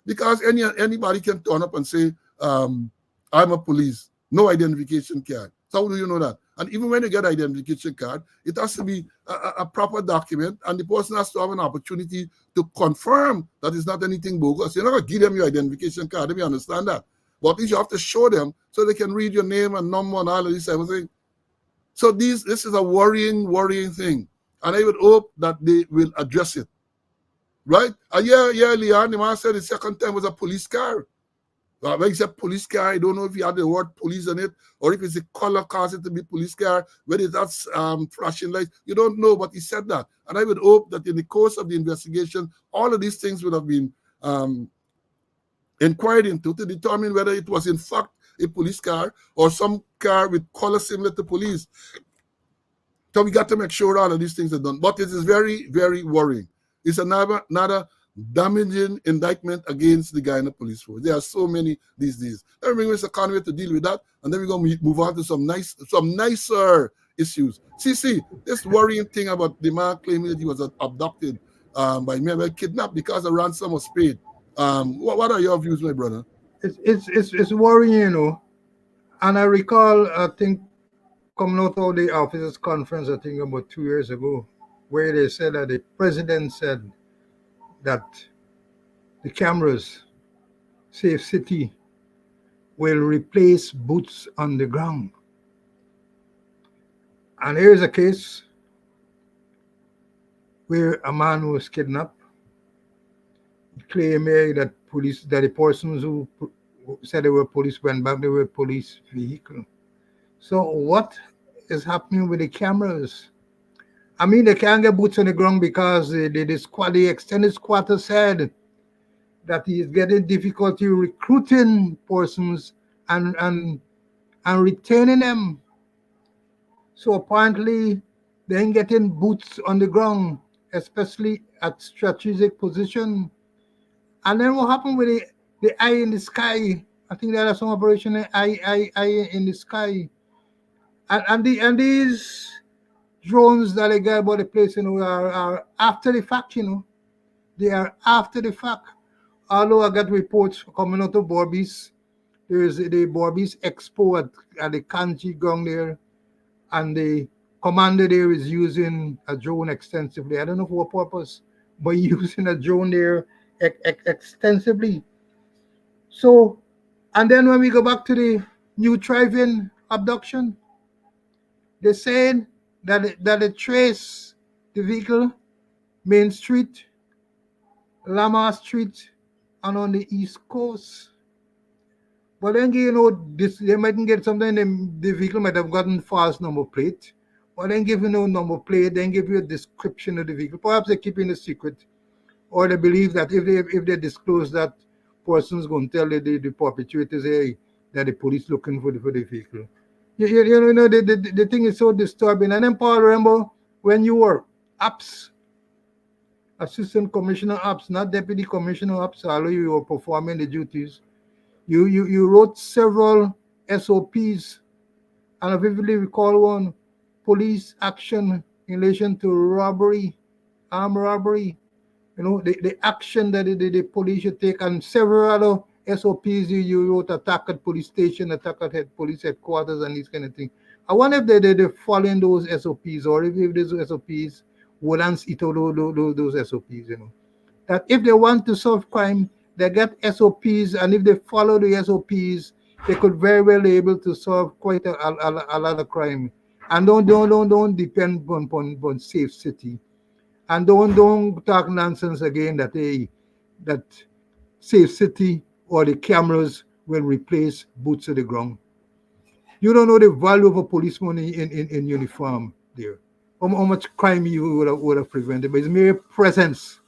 Because anybody can turn up and say, I'm a police, no identification card. So how do you know that? And even when you get an identification card, it has to be a proper document, and the person has to have an opportunity to confirm that it's not anything bogus. You're not going to give them your identification card, let me understand that. But at least you have to show them so they can read your name and number and all of this everything. So this is a worrying thing. And I would hope that they will address it. Right? Leon, the man said the second time was a police car. When he said police car, I don't know if he had the word police on it, or if it's a color cause it to be police car, whether that's flashing lights. You don't know, but he said that. And I would hope that in the course of the investigation, all of these things would have been inquired into to determine whether it was in fact a police car or some car with color similar to police. So we got to make sure all of these things are done. But it is very, very worrying. It's another damaging indictment against the Guyana Police Force. There are so many these days. Let me bring Mr. Conway to deal with that, and then we're going to move on to some nicer issues. See, this worrying thing about the man claiming that he was abducted by maybe kidnapped because a ransom was paid. What are your views, my brother? It's worrying, you know. And I recall, I think, coming out of the officers' conference, I think about 2 years ago, where they said that the president said that the cameras, Safe City, will replace boots on the ground. And here's a case where a man was kidnapped, claiming that the persons who said they were police went back, they were police vehicle. So what is happening with the cameras? I mean, they can't get boots on the ground because the extended squatter said that he is getting difficulty recruiting persons and retaining them. So apparently, they ain't getting boots on the ground, especially at strategic position. And then what happened with the eye in the sky? I think there are some operation eye in the sky, and these drones that they get about the place, you know, are after the fact, you know. They are after the fact. Although I got reports coming out of Borbies, there's the Borbies Expo at the Kanji ground there, and the commander there is using a drone extensively. I don't know for what purpose, but using a drone there extensively. So, and then when we go back to the new driving abduction, they said that they trace the vehicle, Main Street, Lamar Street, and on the East Coast. But then, you know, this they mightn't get something, the vehicle might have gotten false number plate. But then give you no number plate, then give you a description of the vehicle. Perhaps they're keeping a secret. Or they believe that if they disclose that, person's going to tell the perpetrators, hey, that the police looking for the vehicle. You know, the thing is so disturbing. And then, Paul, remember when you were apps, assistant commissioner apps, not deputy commissioner apps, although you were performing the duties, you wrote several SOPs, and I vividly recall one, police action in relation to robbery, armed robbery, you know, the action that the police should take, and several other SOPs you wrote, attack at police station, attack at police headquarters, and these kind of things. I wonder if they're following those SOPs, or if those SOPs would answer those SOPs, you know. That if they want to solve crime, they get SOPs, and if they follow the SOPs, they could very well be able to solve quite a lot of crime. And don't depend on Safe City. And don't talk nonsense again that that Safe City or the cameras will replace boots on the ground. You don't know the value of a policeman in uniform there. How much crime you would have prevented, but it's mere presence.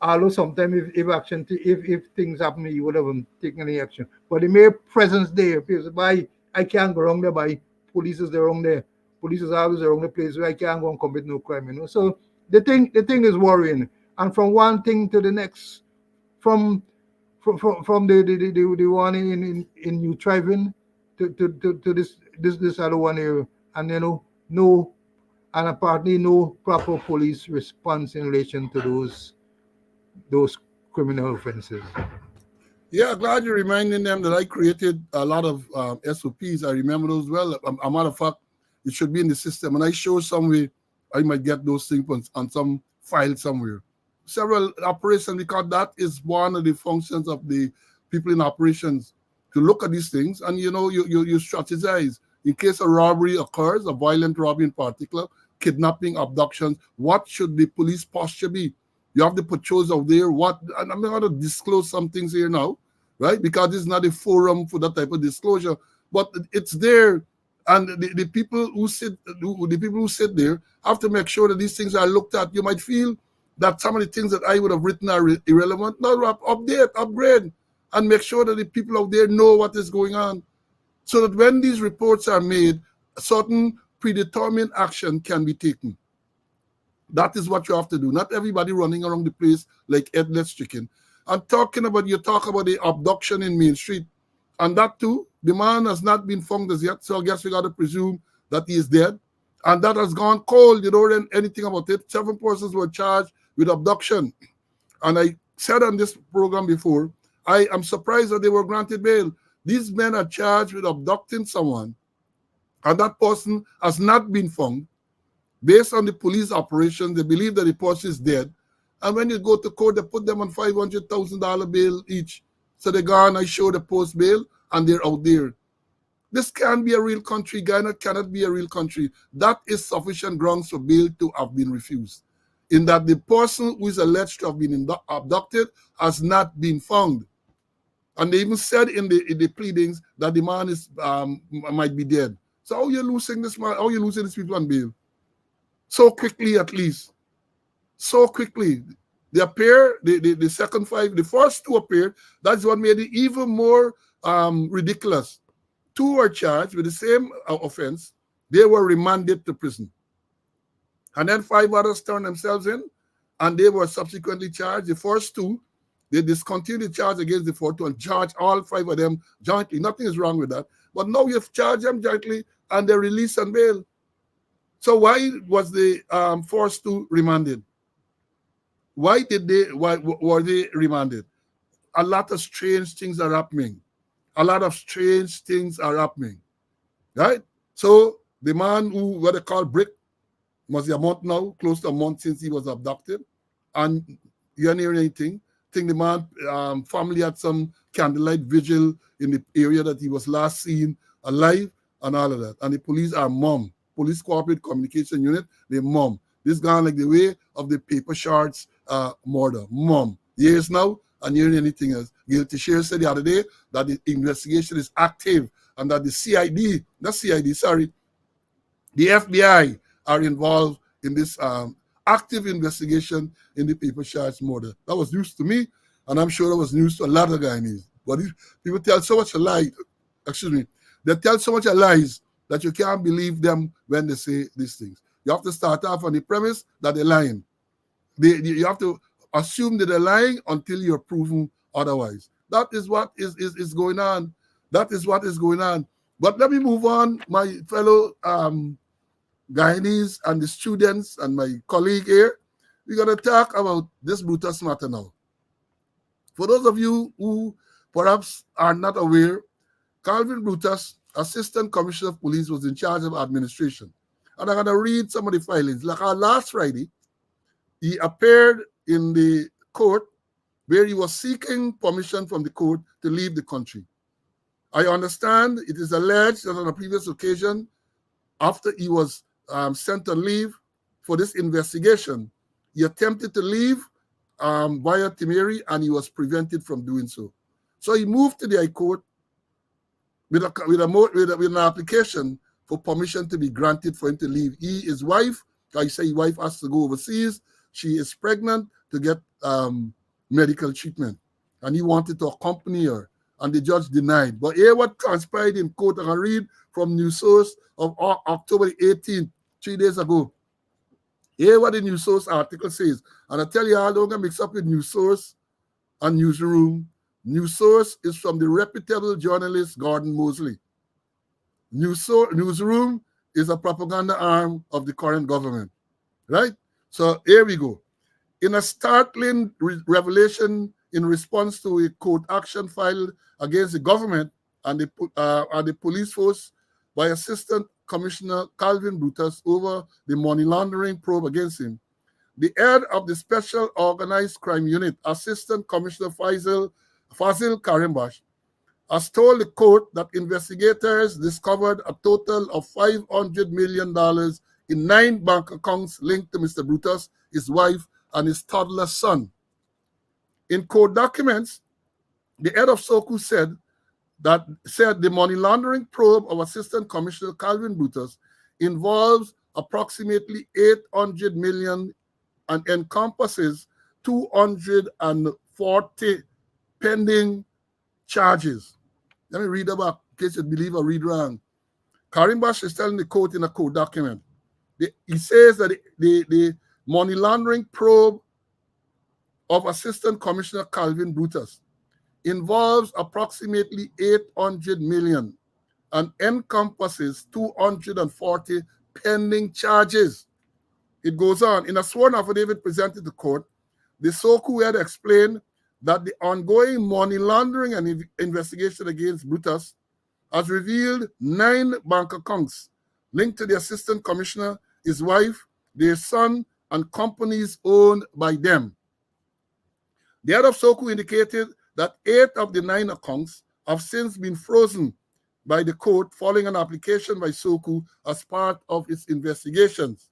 Although sometimes if things happen, you would have taken any action. But the mere presence there, because by I can't go wrong there, by police is there wrong there. Police is always the wrong place where I can't go and commit no crime, you know. So the thing is worrying. And from one thing to the next, from the one in New Driving to this other one here, and you know, no, and apparently no proper police response in relation to those criminal offenses. Yeah, glad you're reminding them that I created a lot of SOPs. I remember those well. A matter of fact, it should be in the system. And I show some way I might get those things on some file somewhere. Several operations, because that is one of the functions of the people in operations to look at these things. And, you know, you strategize. In case a robbery occurs, a violent robbery in particular, kidnapping, abductions, what should the police posture be? You have the patrols out there. And I'm not going to disclose some things here now, right? Because this is not a forum for that type of disclosure. But it's there, and the people who sit there have to make sure that these things are looked at. You might feel that some of the things that I would have written are irrelevant. No, update, upgrade, and make sure that the people out there know what is going on, so that when these reports are made, a certain predetermined action can be taken. That is what you have to do. Not everybody running around the place like headless chicken. And you talk about the abduction in Main Street. And that too, the man has not been found as yet. So I guess we got to presume that he is dead. And that has gone cold. You don't know anything about it. 7 persons were charged with abduction. And I said on this program before, I am surprised that they were granted bail. These men are charged with abducting someone, and that person has not been found. Based on the police operation, they believe that the person is dead. And when you go to court, they put them on $500,000 bail each. So they go and I show the post bail, and they're out there. This can't be a real country. Ghana cannot be a real country. That is sufficient grounds for bail to have been refused. In that the person who is alleged to have been abducted has not been found. And they even said in the pleadings that the man is might be dead. So how are you losing this man? How are you losing these people on bail? So quickly, at least. So quickly. They appear, the second 5, the first 2 appeared. That's what made it even more ridiculous. 2 were charged with the same offense. They were remanded to prison. And then 5 others turned themselves in, and they were subsequently charged. The first 2, they discontinued the charge against the 4th 2 and charged all 5 of them jointly. Nothing is wrong with that. But now you've charged them jointly, and they're released on bail. So why was the first 2 remanded? Why were they remanded? A lot of strange things are happening. A lot of strange things are happening. Right? So the man who, what they call Brick, must be a month now, close to a month since he was abducted. And you don't hear anything. I think the man family had some candlelight vigil in the area that he was last seen alive and all of that. And the police are mum. Police Corporate Communication Unit, they mum. This gone like the way of the paper shards murder. Mum. Years now, and hearing anything else. Guilty Sheriff said the other day that the investigation is active and that the CID, not CID, sorry, the FBI are involved in this active investigation in the paper shards murder. That was news to me, and I'm sure that was news to a lot of Guyanese. But people tell so much lies, they tell so much lies that you can't believe them when they say these things. You have to start off on the premise that they're lying. You have to assume that they're lying until you're proven otherwise. That is what is going on. That is what is going on. But let me move on, my fellow Guyanese and the students and my colleague here. We're going to talk about this Brutus matter now. For those of you who perhaps are not aware, Calvin Brutus, Assistant Commissioner of Police, was in charge of administration. And I'm going to read some of the filings. Like last Friday, he appeared in the court where he was seeking permission from the court to leave the country. I understand it is alleged that on a previous occasion, after he was sent on leave for this investigation, he attempted to leave via Timeri, and he was prevented from doing so. So he moved to the High Court with an application for permission to be granted for him to leave. His wife, I say his wife has to go overseas. She is pregnant to get medical treatment, and he wanted to accompany her, and the judge denied. But here what transpired in court, I can read from News Source of October 18th, 3 days ago. Here what the News Source article says, and I tell you, I don't get mixed up with News Source and Newsroom. News Source is from the reputable journalist Gordon Mosley. Newsroom is a propaganda arm of the current government, right? So here we go. In a startling revelation in response to a court action filed against the government and the police force by Assistant Commissioner Calvin Brutus over the money laundering probe against him, the head of the Special Organized Crime Unit, Assistant Commissioner Fazil Karimbash, has told the court that investigators discovered a total of $500 million in 9 bank accounts linked to Mr. Brutus, his wife, and his toddler son. In court documents, the head of SOCU said the money laundering probe of Assistant Commissioner Calvin Brutus involves approximately $800 million and encompasses 240 pending charges. Let me read about, in case you believe or read wrong. Karimbash is telling the court in a court document. He says that the money laundering probe of Assistant Commissioner Calvin Brutus involves approximately $800 million and encompasses 240 pending charges. It goes on. In a sworn affidavit presented to court, the Soku had explained that the ongoing money laundering and investigation against Brutus has revealed 9 bank accounts linked to the assistant commissioner, his wife, their son, and companies owned by them. The head of Soku indicated that 8 of the 9 accounts have since been frozen by the court following an application by Soku as part of its investigations.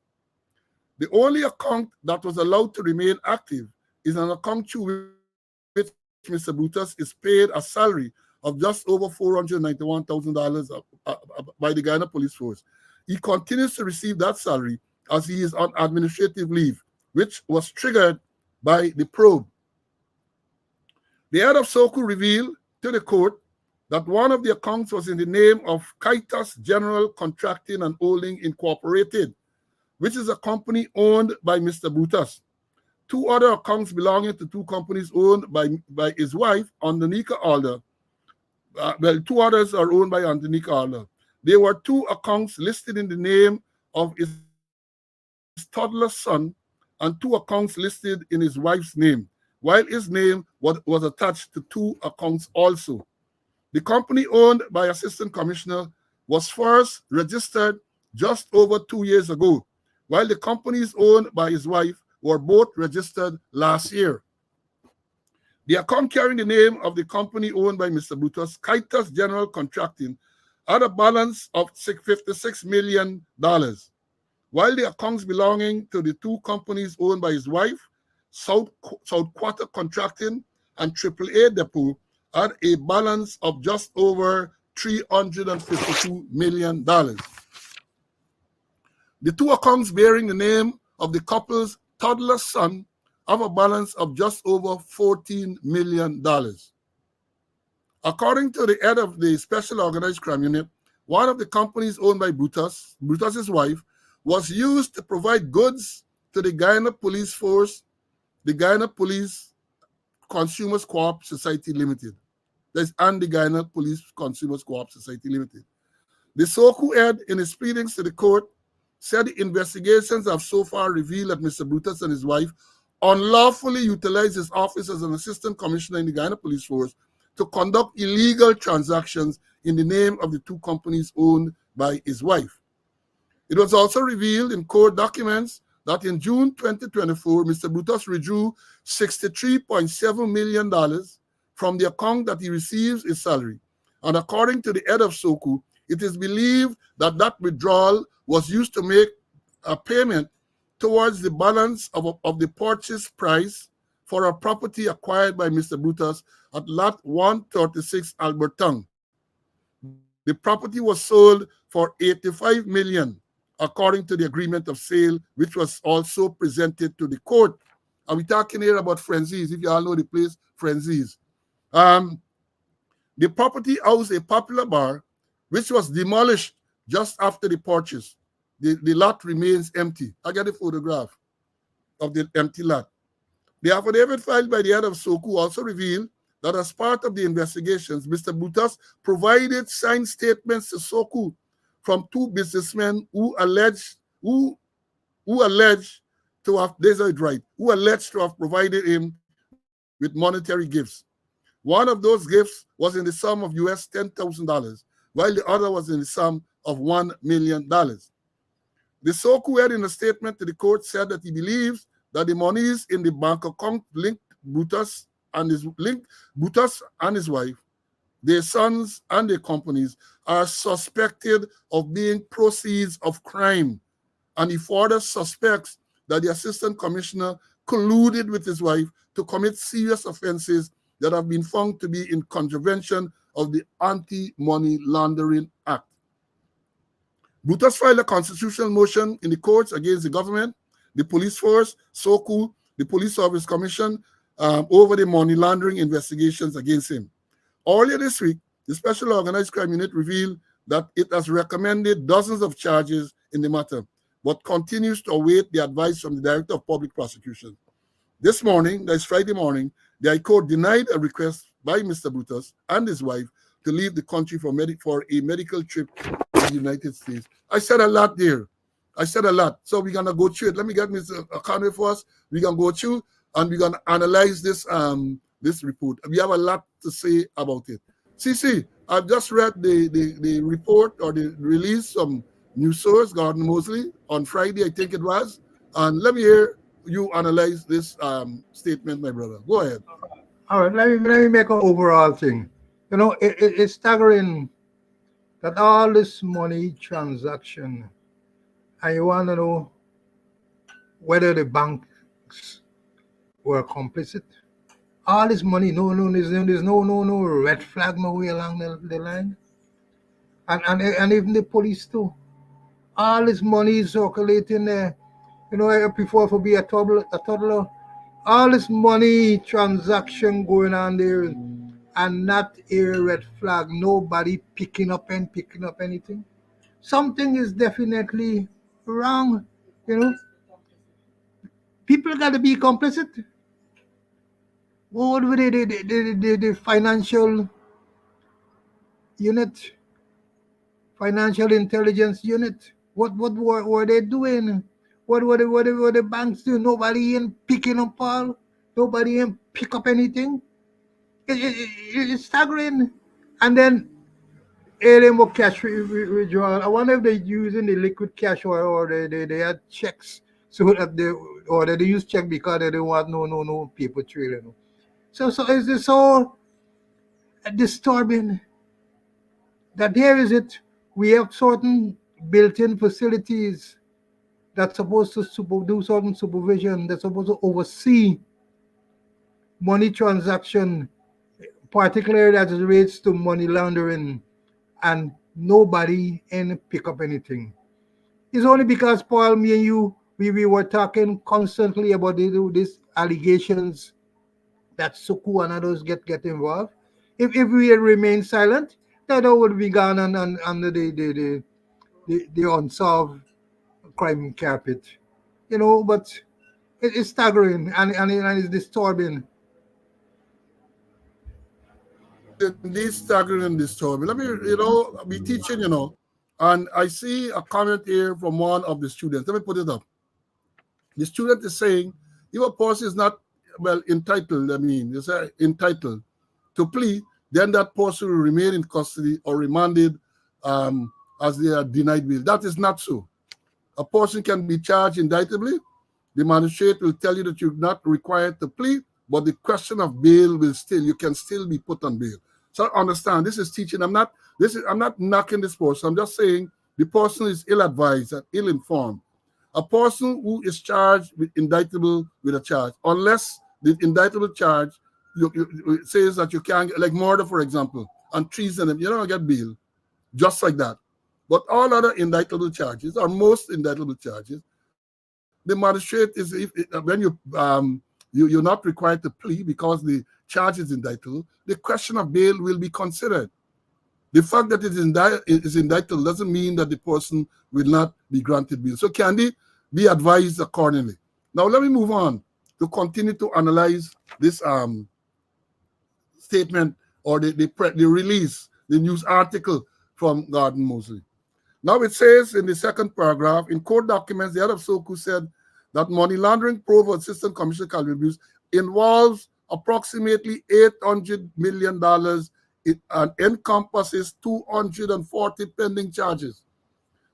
The only account that was allowed to remain active is an account through which Mr. Brutus is paid a salary of just over $491,000 by the Guyana Police Force. He continues to receive that salary as he is on administrative leave, which was triggered by the probe. The head of Soku revealed to the court that one of the accounts was in the name of Kaitas General Contracting and Holding Incorporated, which is a company owned by Mr. Brutus. 2 other accounts belonging to 2 companies owned by his wife, Andanika Alder. 2 others are owned by Andanika Alder. There were 2 accounts listed in the name of his toddler son and 2 accounts listed in his wife's name, while his name was attached to 2 accounts also. The company owned by Assistant Commissioner was first registered just over 2 years ago, while the companies owned by his wife were both registered last year. The account carrying the name of the company owned by Mr. Brutus, Kaitas General Contracting, had a balance of $56 million, while the accounts belonging to the 2 companies owned by his wife, South Quarter Contracting and AAA Depot, had a balance of just over $352 million. The 2 accounts bearing the name of the couple's toddler son have a balance of just over $14 million. According to the head of the Special Organized Crime Unit, one of the companies owned by Brutus's wife, was used to provide goods to the Guyana Police Force, the Guyana Police Consumers Co-op Society Limited. And the Guyana Police Consumers Co-op Society Limited. The Soku head, in his pleadings to the court, said the investigations have so far revealed that Mr. Brutus and his wife unlawfully utilized his office as an assistant commissioner in the Guyana Police Force to conduct illegal transactions in the name of the 2 companies owned by his wife. It was also revealed in court documents that in June 2024, Mr. Brutus withdrew $63.7 million from the account that he receives his salary. And according to the head of Soku, it is believed that that withdrawal was used to make a payment towards the balance of the purchase price for a property acquired by Mr. Brutus at Lot 136 Albertung. The property was sold for $85 million, according to the agreement of sale, which was also presented to the court. And we're talking here about Frenzies, if you all know the place, Frenzies. The property housed a popular bar, which was demolished just after the purchase. The lot remains empty. I got a photograph of the empty lot. The affidavit filed by the head of Soku also revealed that as part of the investigations, Mr. Brutus provided signed statements to Soku from 2 businessmen who alleged to have provided him with monetary gifts. One of those gifts was in the sum of US $10,000, while the other was in the sum of $1 million. The Soku head, in a statement to the court, said that he believes that the monies in the bank account linked Brutus and his wife, their sons and their companies, are suspected of being proceeds of crime. And he further suspects that the assistant commissioner colluded with his wife to commit serious offenses that have been found to be in contravention of the Anti-Money Laundering Act. Brutus filed a constitutional motion in the courts against the government, the police force, Soku, the Police Service Commission, over the money laundering investigations against him. Earlier this week, the Special Organized Crime Unit revealed that it has recommended dozens of charges in the matter, but continues to await the advice from the Director of Public Prosecution. This morning, that is Friday morning, the High Court denied a request by Mr. Brutus and his wife to leave the country for a medical trip to the United States. I said a lot there. I said a lot. So we're gonna go through it. Let me get Mr. Conway for us. We're gonna go through and we're gonna analyze this report. We have a lot to say about it. CC, I've just read the report or the release from news source, Gordon Mosley, on Friday, I think it was. And let me hear you analyze this statement, my brother. Go ahead. All right, let me make an overall thing. It's staggering that all this money transaction, and you want to know whether the banks were complicit. All this money, there's no red flag no way along the line, and even the police too. All this money is circulating there. I prefer to be a toddler. All this money transaction going on there, and not a red flag. Nobody picking up anything. Something is definitely wrong. You know, people got to be complicit. What were the financial unit, financial intelligence unit? What were they doing? What were the banks doing? Nobody in picking up all. Nobody in pick up anything. It's staggering. And then ALM cash withdrawal. I wonder if they're using the liquid cash or they had checks so that they use check because they don't want no paper trail. So is this so disturbing that here is it? We have certain built-in facilities that's supposed to do certain supervision. That's supposed to oversee money transaction, particularly as it relates to money laundering, and nobody in pick up anything. It's only because Paul, me and you, we were talking constantly about these allegations that Suku and others get involved. If we had remained silent, that would be gone under the unsolved crime carpet. But it's staggering and it's disturbing. This staggering and disturbing. Let me, be teaching, and I see a comment here from one of the students. Let me put it up. The student is saying, if a person is not, well, entitled, they say entitled to plea, then that person will remain in custody or remanded as they are denied bail. That is not so. A person can be charged indictably. The magistrate will tell you that you're not required to plead, but the question of bail you can still be put on bail. So understand, this is teaching. I'm not knocking this person. I'm just saying the person is ill-advised and ill-informed. A person who is charged with indictable with a charge, unless the indictable charge it says that you can't, like murder, for example, and treason, you don't get bail, just like that. But all other indictable charges, or most indictable charges, the magistrate when you're not required to plea because the charge is indictable, the question of bail will be considered. The fact that it is indictable doesn't mean that the person will not be granted bail. So can they be advised accordingly? Now let me move on to continue to analyze this statement or the release, the news article from Gordon Mosley. Now it says in the second paragraph, in court documents, the head of SOCU said that money laundering probe of Assistant Commissioner Calvin Bruce involves approximately $800 million and encompasses 240 pending charges.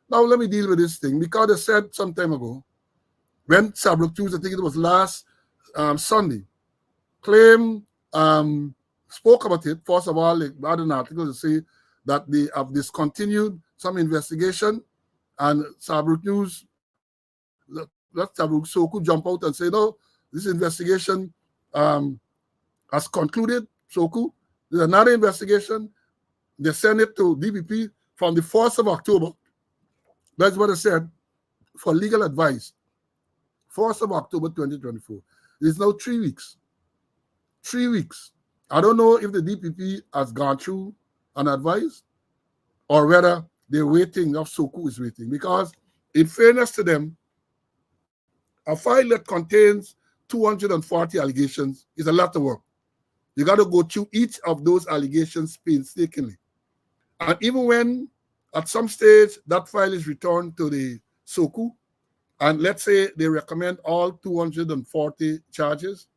Now let me deal with this thing because they said some time ago, when Sabrok Tuesday, I think it was last Sunday, spoke about it. First of all, they had an article to say that they have discontinued some investigation, and Sabrok News, let Sabrok Soku jump out and say, no, this investigation has concluded, Soku. There's another investigation. They sent it to DPP from the 1st of October. That's what I said, for legal advice. 1st of October 2024. It's now 3 weeks. 3 weeks. I don't know if the DPP has gone through an advice or whether they're waiting, or Soku is waiting. Because in fairness to them, a file that contains 240 allegations is a lot of work. You got to go through each of those allegations painstakingly. And even when, at some stage, that file is returned to the Soku, and let's say they recommend all 240 charges,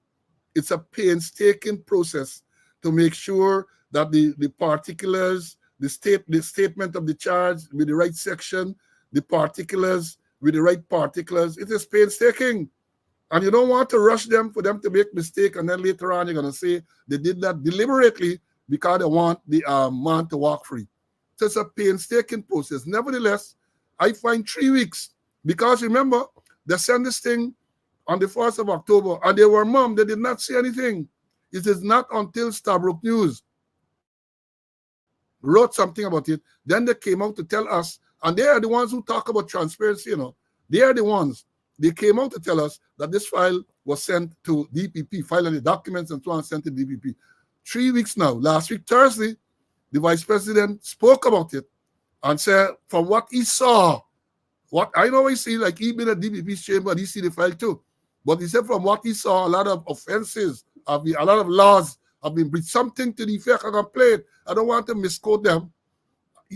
it's a painstaking process to make sure that the particulars, the statement of the charge with the right section, the particulars with the right particulars. It is painstaking. And you don't want to rush them for them to make mistake, and then later on you're gonna say they did that deliberately because they want the man to walk free. So it's a painstaking process. Nevertheless, I find 3 weeks, because remember, they sent this thing on the 1st of October, and they were mum, they did not say anything. It is not until Stabrook News wrote something about it, then they came out to tell us, and they are the ones who talk about transparency, They are the ones. They came out to tell us that this file was sent to DPP, filing the documents and so on, sent to DPP. 3 weeks now. Last week, Thursday, the vice president spoke about it and said, from what he saw, what I know, I see, like he been at DPP's chamber and he see the file too. But he said from what he saw, a lot of offenses, a lot of laws have been breached. Something to the effect I can play it. I don't want to misquote them.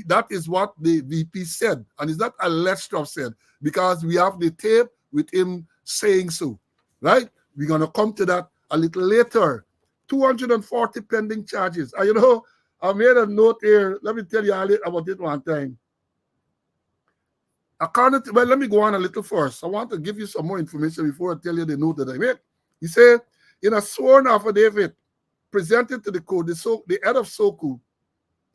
That is what the VP said. And it's not alleged to have said, because we have the tape with him saying so. Right? We're going to come to that a little later. 240 pending charges. And I made a note here. Let me tell you about it one time. Let me go on a little first. I want to give you some more information before I tell you the note that I made. He said, in a sworn affidavit presented to the court, the head of SOCU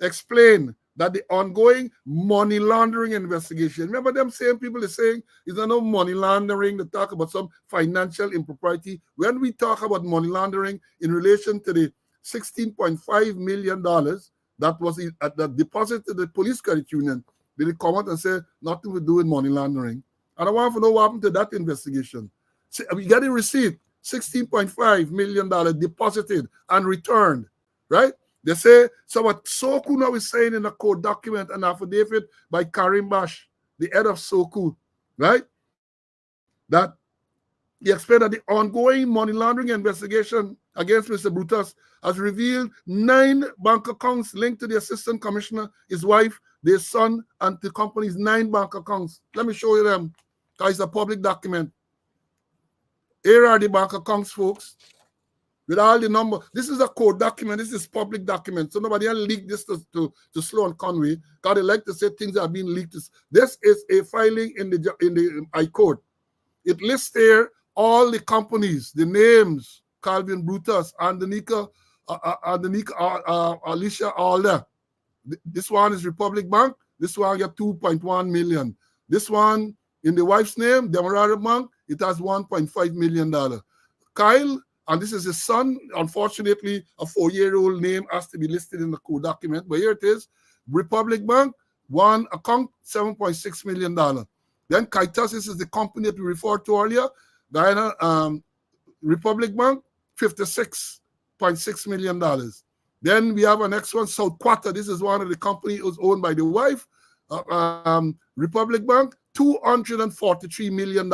explained that the ongoing money laundering investigation, remember them same people are saying, is there no money laundering? They talk about some financial impropriety. When we talk about money laundering in relation to the $16.5 million that was that deposited to the police credit union, they come out and say nothing to do with money laundering. And I want to know what happened to that investigation. See, we got a receipt, $16.5 million deposited and returned, right? They say, so what Soku now is saying in a court document, an affidavit by Karim Bash, the head of Soku, right? That he explained that the ongoing money laundering investigation against Mr. Brutus has revealed 9 bank accounts linked to the assistant commissioner, his wife, their son, and the company's 9 bank accounts. Let me show you them, because it's a public document. Here are the bank accounts, folks, with all the number. This is a court document. This is public document. So nobody can leak this to Sloan Conway, because they like to say things are being leaked. This is a filing in the High Court. It lists there all the companies, the names, Calvin Brutus, Andanika, Alicia, all that. This one is Republic Bank. This one got 2.1 million. This one in the wife's name, Demerara Bank, it has $1.5 million. Kyle, and this is his son. Unfortunately, a 4-year-old name has to be listed in the court document, but here it is. Republic Bank, one account, $7.6 million. Then Kaitas, this is the company that we referred to earlier. Guyana Republic Bank, $56.6 million. Then we have a next one, South Quarter. This is one of the companies was owned by the wife. Republic Bank, $243 million.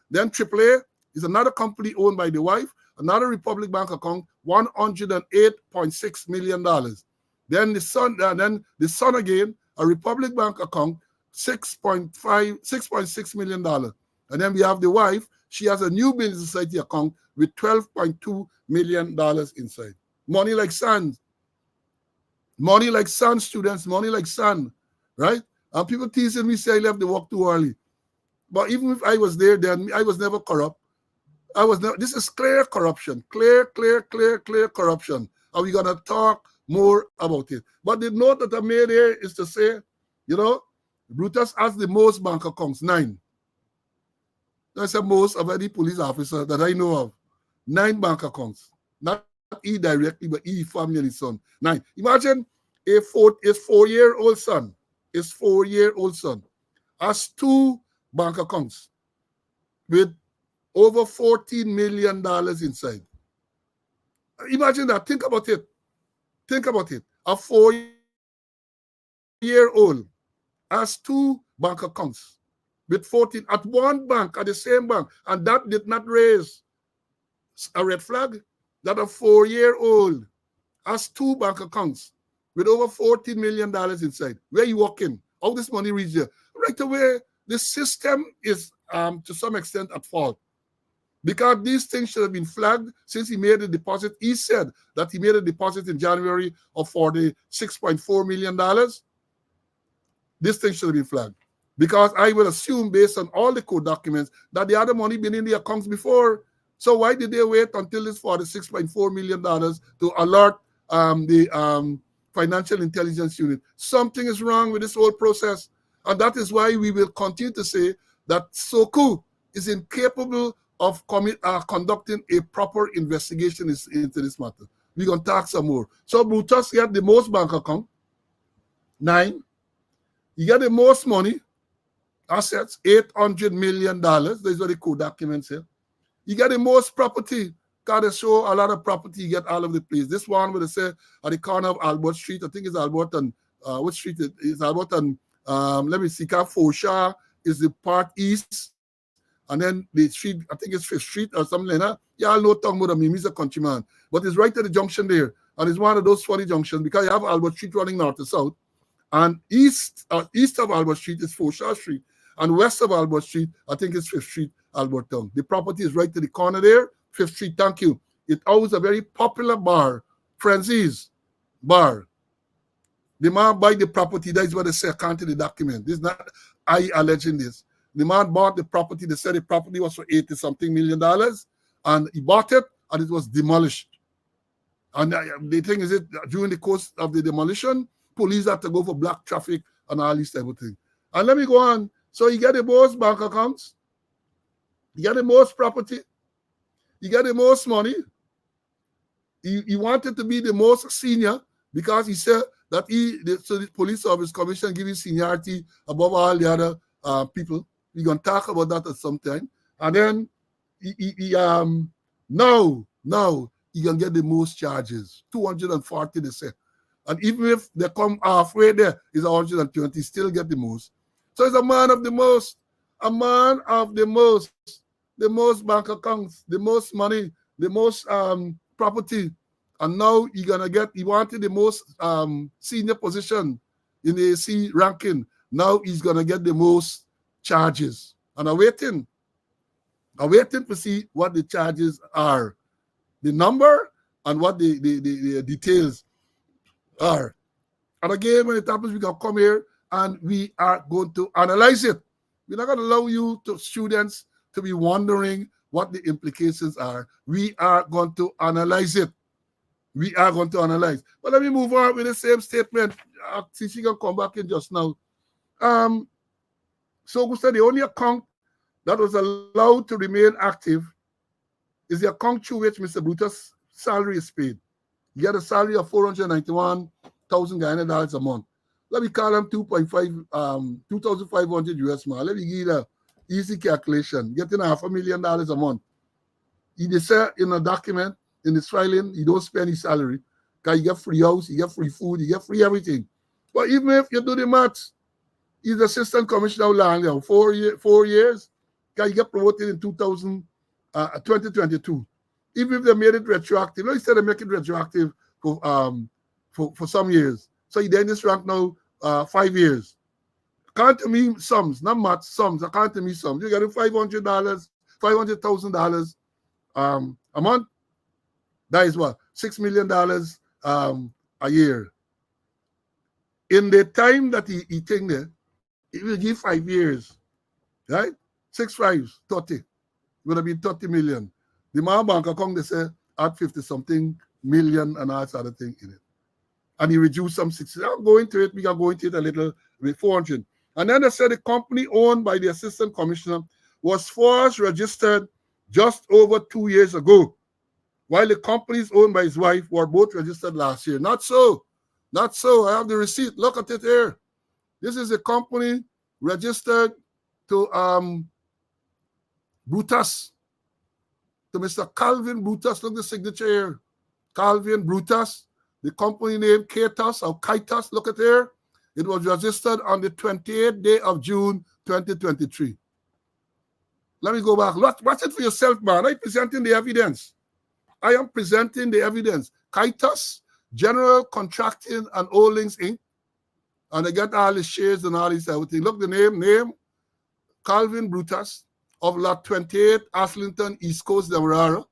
Then AAA is another company owned by the wife. Another Republic Bank account, $108.6 million. Then the son again, a Republic Bank account, $6.6 million. And then we have the wife. She has a new business society account with $12.2 million inside. Money like sun. Money like sun, students. Money like sun. Right? And people teasing me, say I left the work too early. But even if I was there then, I was never corrupt. This is clear corruption. Clear corruption. And we're going to talk more about it. But the note that I made here is to say, Brutus has the most bank accounts, 9. That's the most of any police officer that I know of. 9 bank accounts. Not he directly, but he, family, and his son. 9. Imagine his 4-year-old son. His 4-year-old son has 2 bank accounts with over $14 million inside. Imagine that. Think about it. A 4-year-old has 2 bank accounts with 14 at one bank, at the same bank, and that did not raise a red flag. That a 4-year-old has 2 bank accounts with over $14 million inside. Where you walking? How this money reach there? Right away, the system is to some extent at fault. Because these things should have been flagged since he made a deposit. He said that he made a deposit in January of $46.4 million. This thing should have been flagged. Because I will assume, based on all the court documents, that the other money been in the accounts before. So why did they wait until this $46.4 million to alert the Financial Intelligence Unit? Something is wrong with this whole process. And that is why we will continue to say that SOCU is incapable of conducting a proper investigation into this matter. We're going to talk some more. So Brutus get the most bank account, 9. You get the most money, assets, $800 million. That's what the code documents here. You get the most property. Got to show a lot of property you get all over the place. This one where they say at the corner of Albert Street, I think it's Albert and what street it is? Albert and let me see, Fosha is the part east. And then the street, I think it's Fifth Street or something like that. Yeah, I know talking about him. He's a countryman. But it's right at the junction there. And it's one of those funny junctions because you have Albert Street running north to south. And east of Albert Street is Fosha Street. And west of Albert Street, I think it's Fifth Street, Albertown. The property is right to the corner there, Fifth Street, thank you. It owns a very popular bar, Frenzy's Bar. The man buy the property, that is what they say, according to the document. This is not I alleging this. The man bought the property, they said the property was for $80-something million, and he bought it, and it was demolished. And the thing is, during the course of the demolition, police had to go for black traffic and all this type of thing. And let me go on. So you get the most bank accounts, you get the most property, you get the most money. He wanted to be the most senior because he said that so the police service commission give him seniority above all the other people. We're going to talk about that at some time. And then now he can get the most charges, 240 they say. And even if they come halfway there, it's 120, still get the most. So he's a man of the most, the most bank accounts, the most money, the most property. And now he wanted the most senior position in the AC ranking. Now he's going to get the most charges. And I'm waiting to see what the charges are, the number and what the details are. And again, when it happens, we can come here and we are going to analyze it. We're not going to allow you students to be wondering what the implications are. We are going to analyze it. We are going to analyze. But let me move on with the same statement. See, she can come back in just now. So Gusta, the only account that was allowed to remain active is the account through which Mr. Brutus' salary is paid. He had a salary of $491,000 Guyana a month. Let me call them 2,500 US man. Let me give you the easy calculation. Getting $500,000 a month. He said in a document, in his filing, he don't spend his salary. Because you get free house, you get free food, you get free everything. But even if you do the maths, he's assistant commissioner of land now, 4 years. Because you get promoted in 2022. Even if they made it retroactive, no, he said they make it retroactive for some years. So he then this rank now 5 years. Count to me sums, not maths, sums. Count to me sums. You get $500,000 a month. That is what? $6 million a year. In the time that he think there, he will give 5 years. Right? 6 5s, 30. It would have been 30 million. The man bank account, they say, had 50-something million and all that other thing in it. And he reduced some 60. I'll go into it. We can go into it a little with 400. And then they said the company owned by the assistant commissioner was first registered just over 2 years ago, while the companies owned by his wife were both registered last year. Not so. Not so. I have the receipt. Look at it here. This is a company registered to Brutus, to Mr. Calvin Brutus. Look at the signature here. Calvin Brutus. The company name Kitas or Kitas, look at here. It was registered on the 28th day of June, 2023. Let me go back. Watch it for yourself, man. I'm presenting the evidence. I am presenting the evidence. Kitas, General Contracting and Holdings, Inc. And they get all the shares and all this everything. Look, the name. Calvin Brutus of Lot 28, Aslington, East Coast, Demerara.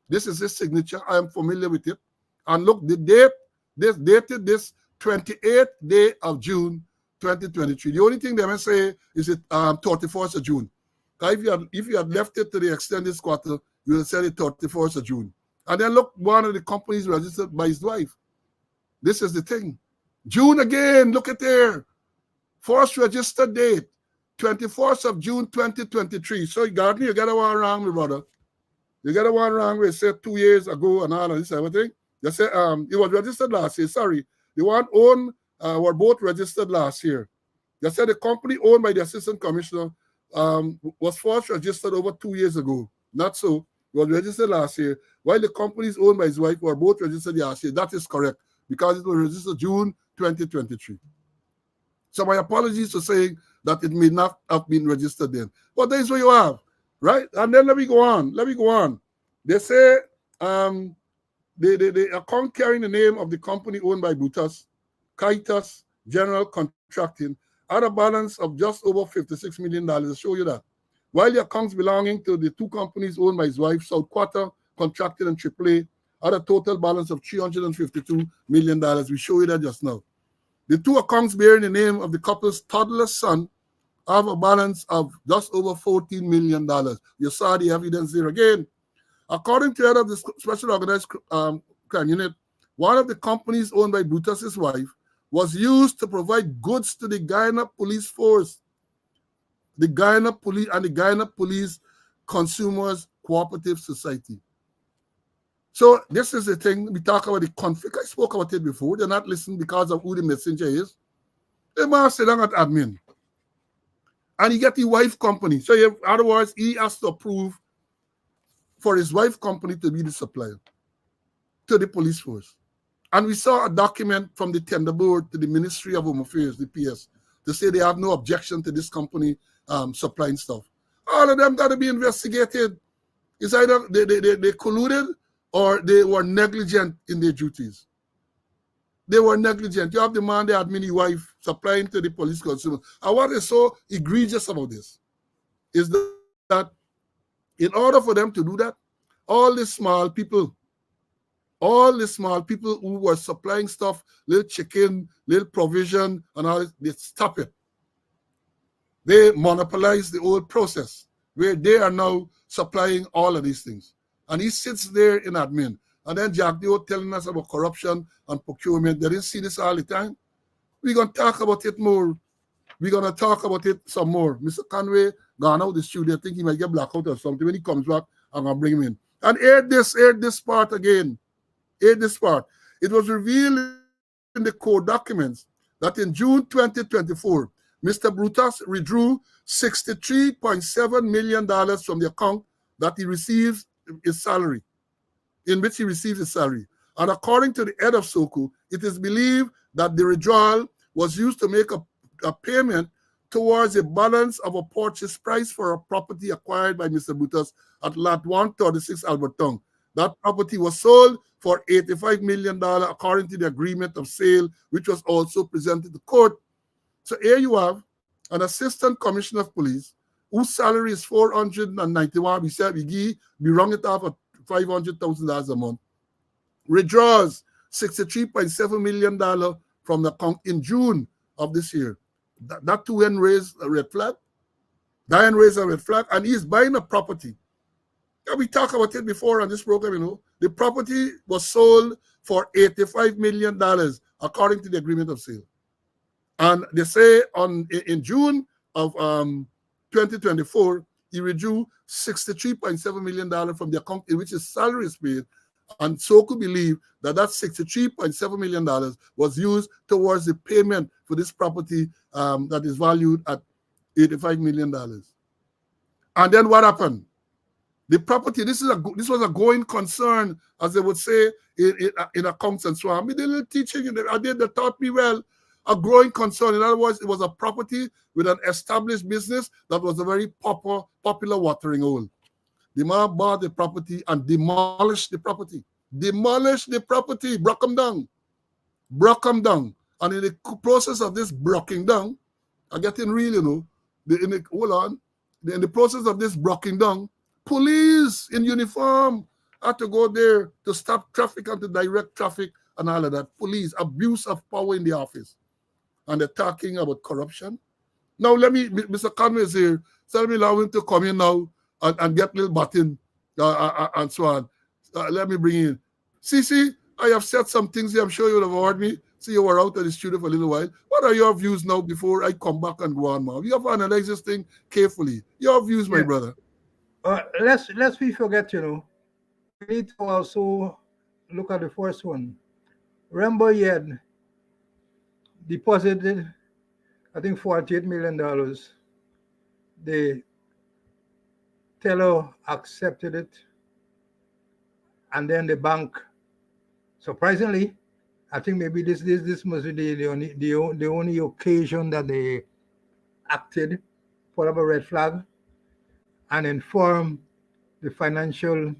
This is his signature. I am familiar with it. And look, the date, this dated this 28th day of June 2023. The only thing they may say is it 31st of June. If you had left it to the extended quarter, you would have said it 31st of June. And then look, one of the companies registered by his wife. This is the thing. June again, look at there. First registered date, 24th of June 2023. So you got one wrong, my brother. You got one wrong where it said 2 years ago and all of this everything. You said it was registered last year. Sorry. The one owned were both registered last year. You said the company owned by the assistant commissioner was first registered over 2 years ago. Not so. It was registered last year. While the companies owned by his wife were both registered last year. That is correct because it was registered June 2023. So my apologies for saying that it may not have been registered then. But there is what you have, right? And then let me go on. They say the account carrying the name of the company owned by Brutus, Kaitas General Contracting, had a balance of just over $56 million. I'll show you that. While the accounts belonging to the two companies owned by his wife, South Quarter Contracting and AAA, had a total balance of $352 million. We show you that just now. The two accounts bearing the name of the couple's toddler son have a balance of just over $14 million. You saw the evidence there again. According to the head of the Special Organized Crime Unit, one of the companies owned by Brutus's wife was used to provide goods to the Guyana Police Force, the Guyana Police and the Guyana Police Consumers Cooperative Society. So this is the thing. We talk about the conflict. I spoke about it before. They're not listening because of who the messenger is. They must sit down at admin. And he get the wife company. So otherwise, he has to approve for his wife company to be the supplier to the police force. And we saw a document from the tender board to the Ministry of Home Affairs, the PS, to say they have no objection to this company supplying stuff. All of them got to be investigated. It's either they colluded or they were negligent in their duties. They were negligent. You have the man, the admin, the wife, supplying to the police consumers. And what is so egregious about this is that in order for them to do that, all the small people who were supplying stuff, little chicken, little provision, and all this, they stop it. They monopolize the whole process where they are now supplying all of these things. And he sits there in admin. And then Jack Dio telling us about corruption and procurement. They didn't see this all the time. We're going to talk about it more. We're going to talk about it some more. Mr. Conway gone out the studio. I think he might get blackout or something. When he comes back, I'm going to bring him in. And air this part again. Air this part. It was revealed in the court documents that in June 2024, Mr. Brutus withdrew $63.7 million from the account that he receives his salary, in which he receives his salary. And according to the head of SOCO, it is believed that the withdrawal was used to make a payment towards a balance of a purchase price for a property acquired by Mr. Brutus at Lot 136 Alberton. That property was sold for $85 million according to the agreement of sale, which was also presented to court. So here you have an assistant commissioner of police whose salary is $491. We said we run it off at $500,000 a month. Withdraws $63.7 million from the account in June of this year. That too then raised a red flag. Diane raised a red flag, and he's buying a property. We talked about it before on this program, you know. The property was sold for $85 million according to the agreement of sale. And they say in June of 2024, he withdrew $63.7 million from the account in which his salary is paid. And SOCO believe that $63.7 million was used towards the payment for this property that is valued at $85 million. And then what happened? The property, this was a going concern, as they would say in accounts and so on. I mean, they didn't teaching you, they taught me well. A growing concern. In other words, it was a property with an established business that was a very popular watering hole. The man bought the property and demolished the property. Broke them down. And in the process of this breaking down, I'm getting real, you know, hold on. in the process of this breaking down, police in uniform had to go there to stop traffic and to direct traffic and all of that. Police, abuse of power in the office. And they're talking about corruption. Now, let me, Mr. Conway is here, so let me allow him to come in now and get little button and so on. Let me bring in. CC, I have said some things here. I'm sure you would have heard me. See, you were out of the studio for a little while. What are your views now before I come back and go on, man? You have to analyze this thing carefully. Your views, my Yeah. brother. Let's we forget, we need to also look at the first one. Remember, he had deposited, I think, $48 million. The teller accepted it, and then the bank, surprisingly, I think maybe this must be the only occasion that they acted, put up a red flag, and informed the financial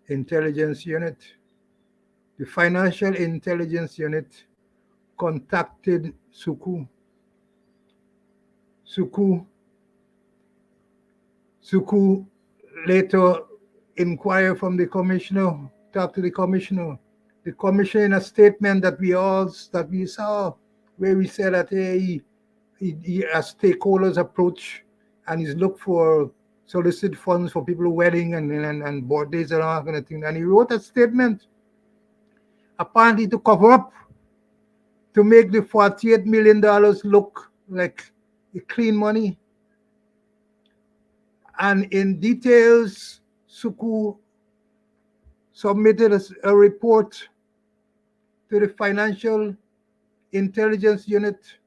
intelligence unit. The financial intelligence unit contacted Suku. Suku later inquired from the commissioner, talked to the commissioner. The commissioner, in a statement that we saw, where we said that he has stakeholders approach, and he's looked for solicit funds for people wedding and birthdays and all that kind of thing. And he wrote a statement apparently to cover up, to make the $48 million look like clean money. And in details, Suku submitted a report to the financial intelligence unit,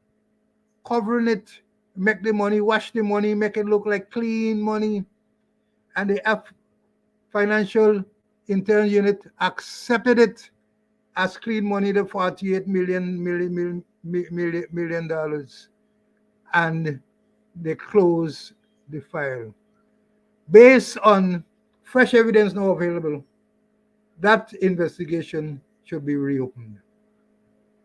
covering it, make the money, wash the money, make it look like clean money. And the financial intelligence unit accepted it as clean money, the $48 million. And they closed the file. Based on fresh evidence now available, that investigation should be reopened.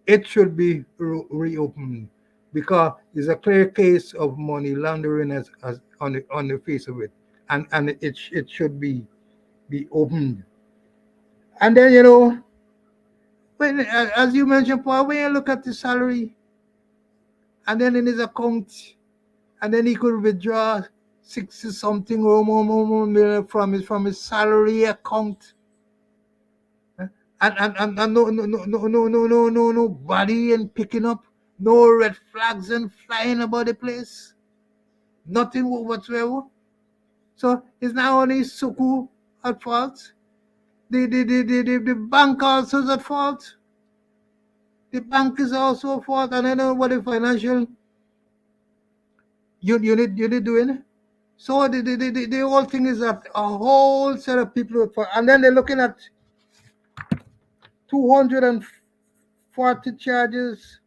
It should be reopened because it's a clear case of money laundering as on the face of it, and it should be opened. And then when, as you mentioned, Paul, when you look at the salary, and then in his account, and then he could withdraw 60 something or more million from his salary account. And no nobody and picking up, no red flags and flying about the place. Nothing whatsoever. So it's not only Suku at fault. The bank also is at fault. The bank is also at fault. And I don't know what the financial unit doing. So the whole thing is that a whole set of people, and then they're looking at 240 charges.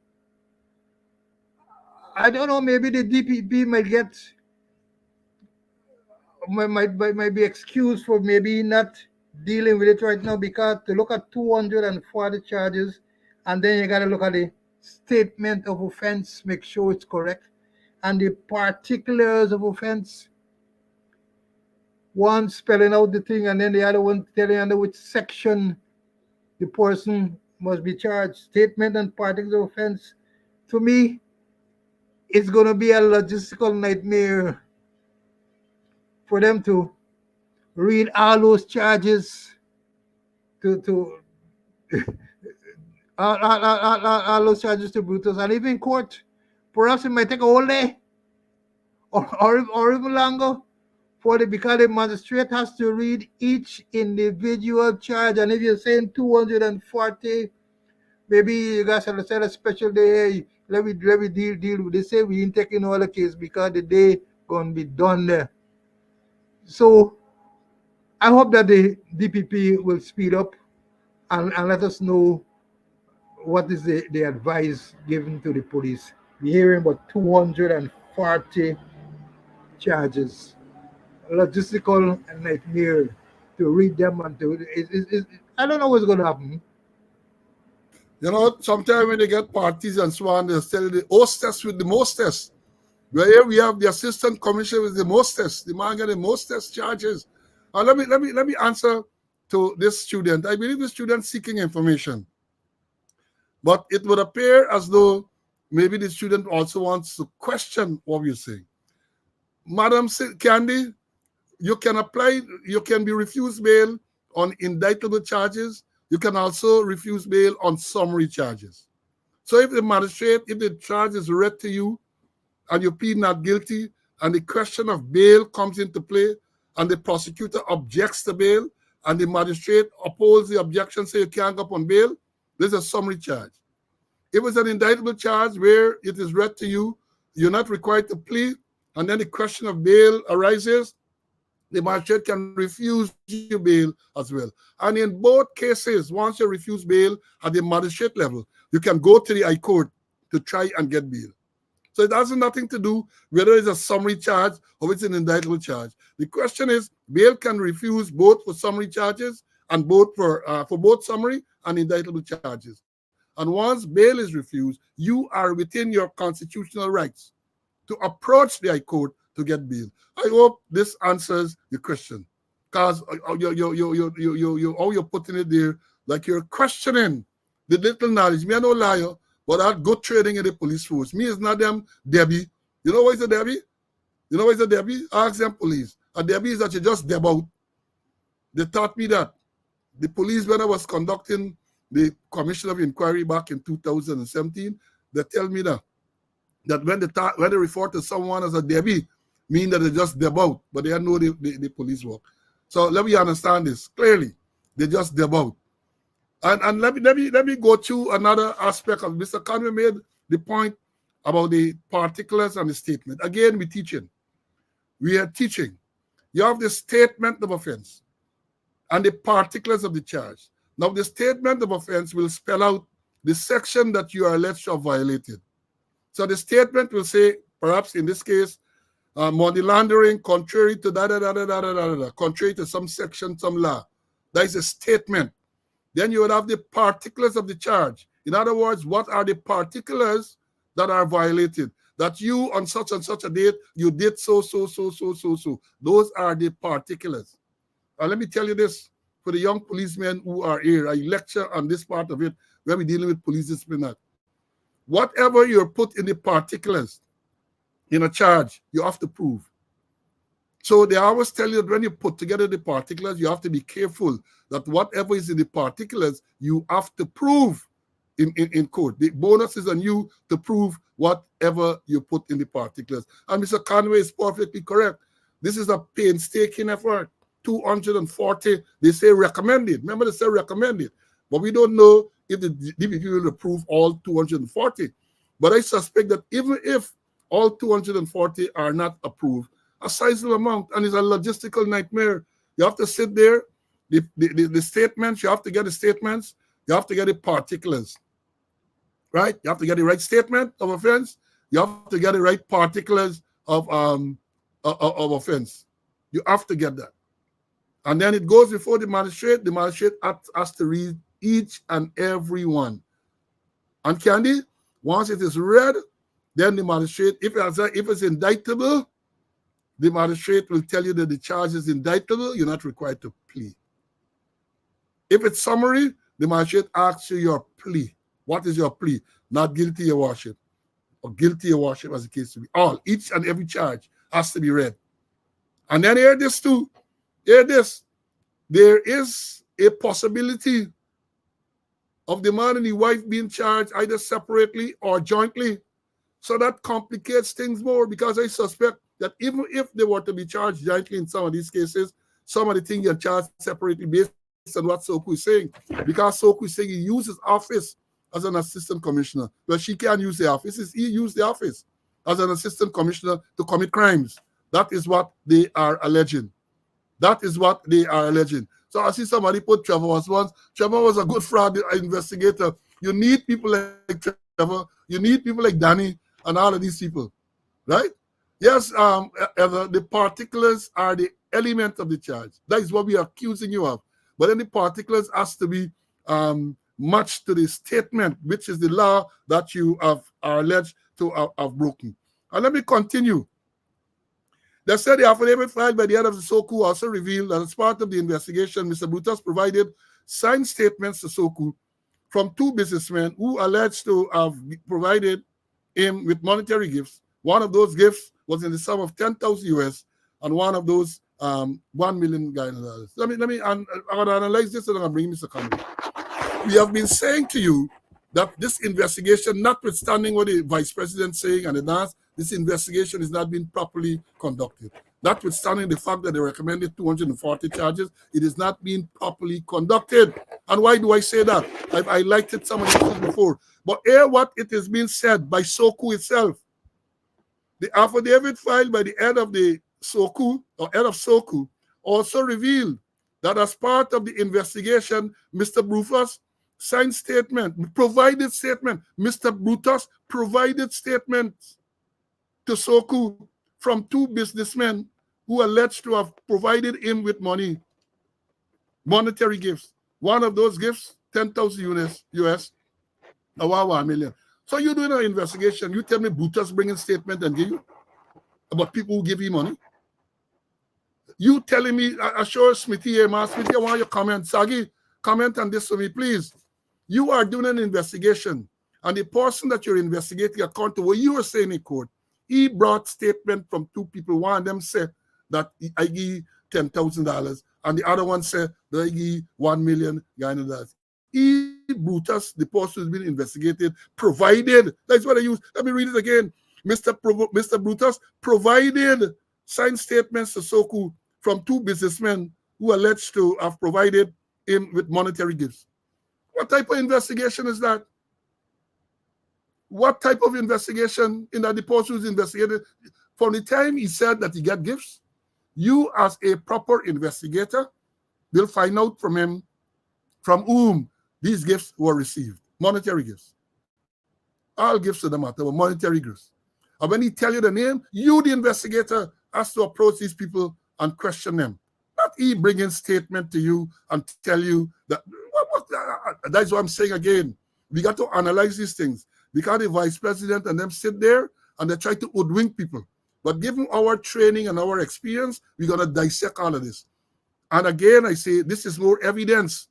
I don't know, maybe the DPP might be excused for maybe not dealing with it right now, because to look at 240 charges, and then you got to look at the statement of offense, make sure it's correct, and the particulars of offense. One spelling out the thing, and then the other one telling under which section the person must be charged. Statement and particulars of offense. To me, it's going to be a logistical nightmare for them to read all those charges, to all those charges to Brutus, and even in court. Perhaps it might take a whole day or even longer because the magistrate has to read each individual charge. And if you're saying 240, maybe you guys have set a special day. Hey, let me deal with this. Say we ain't taking all the case because the day gonna be done there. So I hope that the DPP will speed up and let us know what is the advice given to the police. We're hearing about 240 charges. Logistical nightmare to read them and to I don't know what's going to happen. Sometimes when they get parties and so on, they'll tell you the hostess with the mostest. Where here we have the assistant commissioner with the mostest, the man getting the mostest charges. Let me answer to this student. I believe the student seeking information, but it would appear as though maybe the student also wants to question what you're saying. Madam Candy, you can apply, you can be refused bail on indictable charges. You can also refuse bail on summary charges. So if the magistrate, if the charge is read to you and you plead not guilty and the question of bail comes into play and the prosecutor objects to bail and the magistrate opposes the objection, say you can't go up on bail, there's a summary charge. If it's an indictable charge where it is read to you, you're not required to plead, and then the question of bail arises, the magistrate can refuse you bail as well. And in both cases, once you refuse bail at the magistrate level, you can go to the High Court to try and get bail. So it has nothing to do whether it's a summary charge or it's an indictable charge. The question is, bail can refuse both for summary charges and both for both summary and indictable charges. And once bail is refused, you are within your constitutional rights to approach the High Court to get bail. I hope this answers your question, because how you're putting it there, like you're questioning the little knowledge. Me, I no liar, but I good training in the police force. Me is not them Debbie. You know what is a Debbie? You know what is a Debbie? Ask them police. A Debbie is that you just deb out. They taught me that. The police, when I was conducting the commission of inquiry back in 2017, they tell me that when they refer to someone as a Debbie, mean that they just deb out, but they know the police work. So let me understand this clearly. They just deb out. And let me go to another aspect of Mr. Conway made the point about the particulars and the statement. Again, we're teaching. We are teaching. You have the statement of offense and the particulars of the charge. Now, the statement of offense will spell out the section that you are alleged to have violated. So the statement will say, perhaps in this case, money laundering, contrary to contrary to some section, some law. That is a statement. Then you would have the particulars of the charge. In other words, what are the particulars that are violated? That you, on such and such a date, you did so. Those are the particulars. Let me tell you this, for the young policemen who are here, I lecture on this part of it when we're dealing with police discipline. Whatever you're put in the particulars in a charge, you have to prove. So they always tell you that when you put together the particulars, you have to be careful that whatever is in the particulars, you have to prove in court. The bonus is on you to prove whatever you put in the particulars. And Mr. Conway is perfectly correct. This is a painstaking effort. 240, they say recommended. Remember, they say recommended. But we don't know if the DPP will approve all 240. But I suspect that even if all 240 are not approved, a sizable amount, and it's a logistical nightmare. You have to sit there, the statements, you have to get the statements, you have to get the particulars, right? You have to get the right statement of offense, you have to get the right particulars of offense. You have to get that. And then it goes before the magistrate has to read each and every one. And Candy, once it is read, then the magistrate, if it's indictable, the magistrate will tell you that the charge is indictable, you're not required to plead. If it's summary, the magistrate asks you your plea. What is your plea? Not guilty, your worship, or guilty, your worship, as the case to be. Each and every charge has to be read. And then hear this too. Hear this. There is a possibility of the man and the wife being charged either separately or jointly. So that complicates things more, because I suspect that even if they were to be charged jointly in some of these cases, some of the things are charged separately based on what Soku is saying. Because Soku is saying he uses office as an assistant commissioner. But she can't use the office. He used the office as an assistant commissioner to commit crimes. That is what they are alleging. That is what they are alleging. So I see somebody put Trevor was once. Trevor was a good fraud investigator. You need people like Trevor. You need people like Danny and all of these people, right? Yes, the particulars are the element of the charge. That is what we are accusing you of. But then the particulars has to be matched to the statement, which is the law that you are alleged to have broken. And let me continue. They said the affidavit filed by the head of the SOCU also revealed that as part of the investigation, Mr. Brutus provided signed statements to SOCU from two businessmen who alleged to have provided him with monetary gifts. One of those gifts was in the sum of 10,000 US, and one of those $1 million. Let me I'm going to analyze this and I'm going to bring Mr. Conway. We have been saying to you that this investigation, notwithstanding what the vice president is saying and the NAS, this investigation is not being properly conducted. Notwithstanding the fact that they recommended 240 charges, it is not being properly conducted. And why do I say that? I've highlighted some of this before. But here what it is being said by SOCU itself. The affidavit filed by the head of the SOCU, or head of SOCU, also revealed that as part of the investigation, Mr. Brutus signed statement, provided statement. Mr. Brutus provided statements to SOCU from two businessmen who alleged to have provided him with monetary gifts. One of those gifts, 10,000 US, or $1 million. So you're doing an investigation. You tell me Brutus bringing statement and give you about people who give you money. You telling me, assure Smithy here, Smithy, I want your comment. Sagi, comment on this for me, please. You are doing an investigation, and the person that you're investigating, according to what you were saying in court, he brought statement from two people. One of them said that I give $10,000, and the other one said that I give $1 million. He, Brutus, the person who's been investigated, provided, that's what I use. Let me read it again. Mr. Brutus provided signed statements to SOCU from two businessmen who alleged to have provided him with monetary gifts. What type of investigation is that? What type of investigation in that the person who's investigated? From the time he said that he got gifts, you as a proper investigator will find out from him from whom these gifts were received. Monetary gifts. All gifts to the matter were monetary gifts. And when he tell you the name, you, the investigator, has to approach these people and question them. Not he bringing statement to you and tell you that. That's what I'm saying again. We got to analyze these things. Because the vice president and them sit there and they try to hoodwink people. But given our training and our experience, we're going to dissect all of this. And again, I say this is more evidence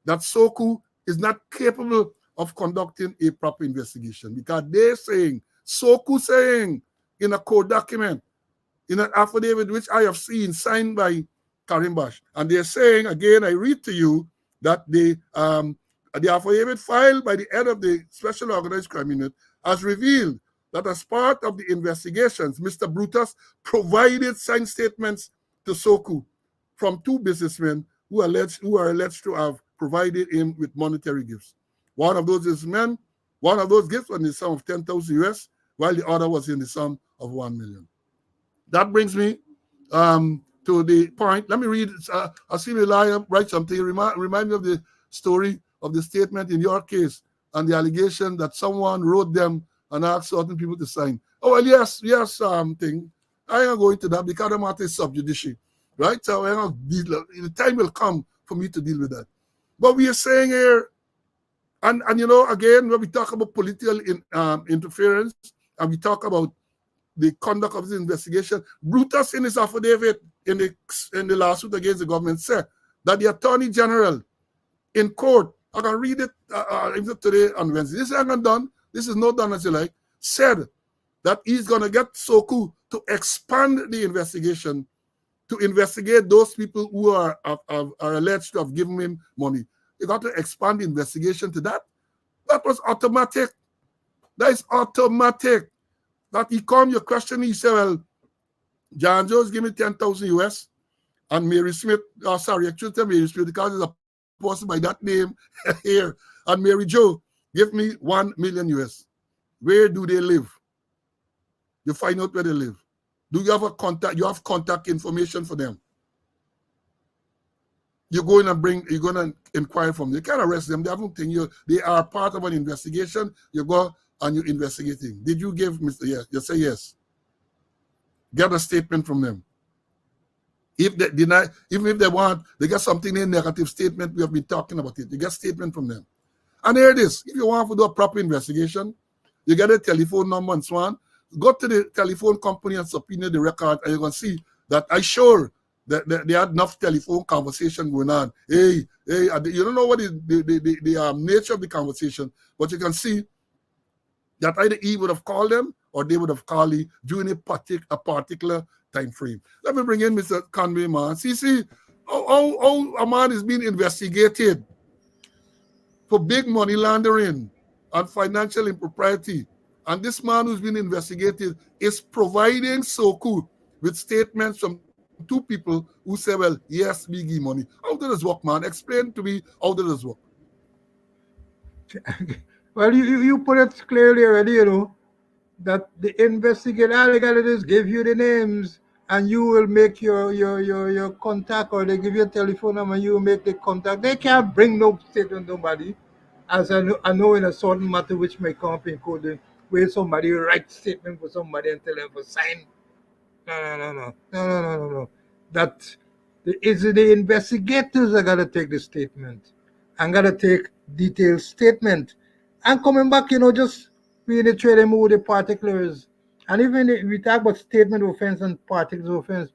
that SOCU is not capable of conducting a proper investigation. Because they're saying, SOCU saying in a court document, in an affidavit which I have seen signed by Karim Bash, and they're saying, again, I read to you that the affidavit filed by the head of the Special Organized Crime Unit has revealed that as part of the investigations, Mr. Brutus provided signed statements to SOCU from two businessmen who are alleged to have provided him with monetary gifts. One of those gifts was in the sum of 10,000 US, while the other was in the sum of 1 million. That brings me to the point. Let me read. I see Elia write something. Remind me of the story of the statement in your case and the allegation that someone wrote them and asked certain people to sign. Oh, well, yes, thing. I am going to that because the matter is sub judice, right? So the time will come for me to deal with that. But we are saying here, and you know, again, when we talk about political interference and we talk about the conduct of this investigation, Brutus in his affidavit in the lawsuit against the government said that the Attorney General in court, I can read it today on Wednesday. This is not done. This is not done as you like. Said that he's going to get SOCU to expand the investigation to investigate those people who are alleged to have given him money. You got to expand the investigation to that. That was automatic. That is automatic. That he come, your question, he said, well, John Jones give me 10,000 US, and Mary Smith, actually Mary Smith, because it's a person by that name here, and Mary Jo, give me 1 million US. Where do they live? You find out where they live. Do you have a contact? You have contact information for them. You're going to inquire from them. You can't arrest them. They haven't they are part of an investigation. You go and you're investigating. Did you give Mr. Yes? You say yes. Get a statement from them. If they deny, even if they want, they get something in negative statement, we have been talking about it. You get statement from them. And here it is. If you want to do a proper investigation, you get a telephone number and so on. Go to the telephone company and subpoena the record, and you're going to see that I sure that they had enough telephone conversation going on. Hey, you don't know what the nature of the conversation, but you can see that either he would have called them or they would have called you during a particular time frame. Let me bring in Mr. Conway, man. See, how a man is being investigated for big money laundering and financial impropriety. And this man who's been investigated is providing Soku with statements from two people who say, well, yes, we give money. How does this work, man? Explain to me how does this work. Well, you put it clearly already, that the investigator, all they gotta do is give you the names and you will make your contact, or they give you a telephone number and you will make the contact. They can't bring no statement to nobody. As I know in a certain matter which may come up in court, where somebody write statement for somebody and tell them to sign. No. That it's the investigators that gotta take the statement and gotta take detailed statement. And coming back, just being the trade and move the particulars. And even if we talk about statement offense and particular offense,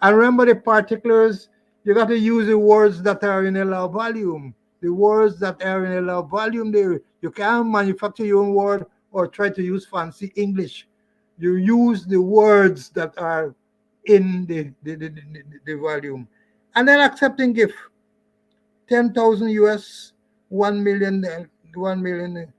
and remember the particulars, you got to use the words that are in a law volume. The words that are in a law volume, there you can't manufacture your own word or try to use fancy English. You use the words that are in the volume. And then accepting gift, 10,000 US, 1 million, 1 million.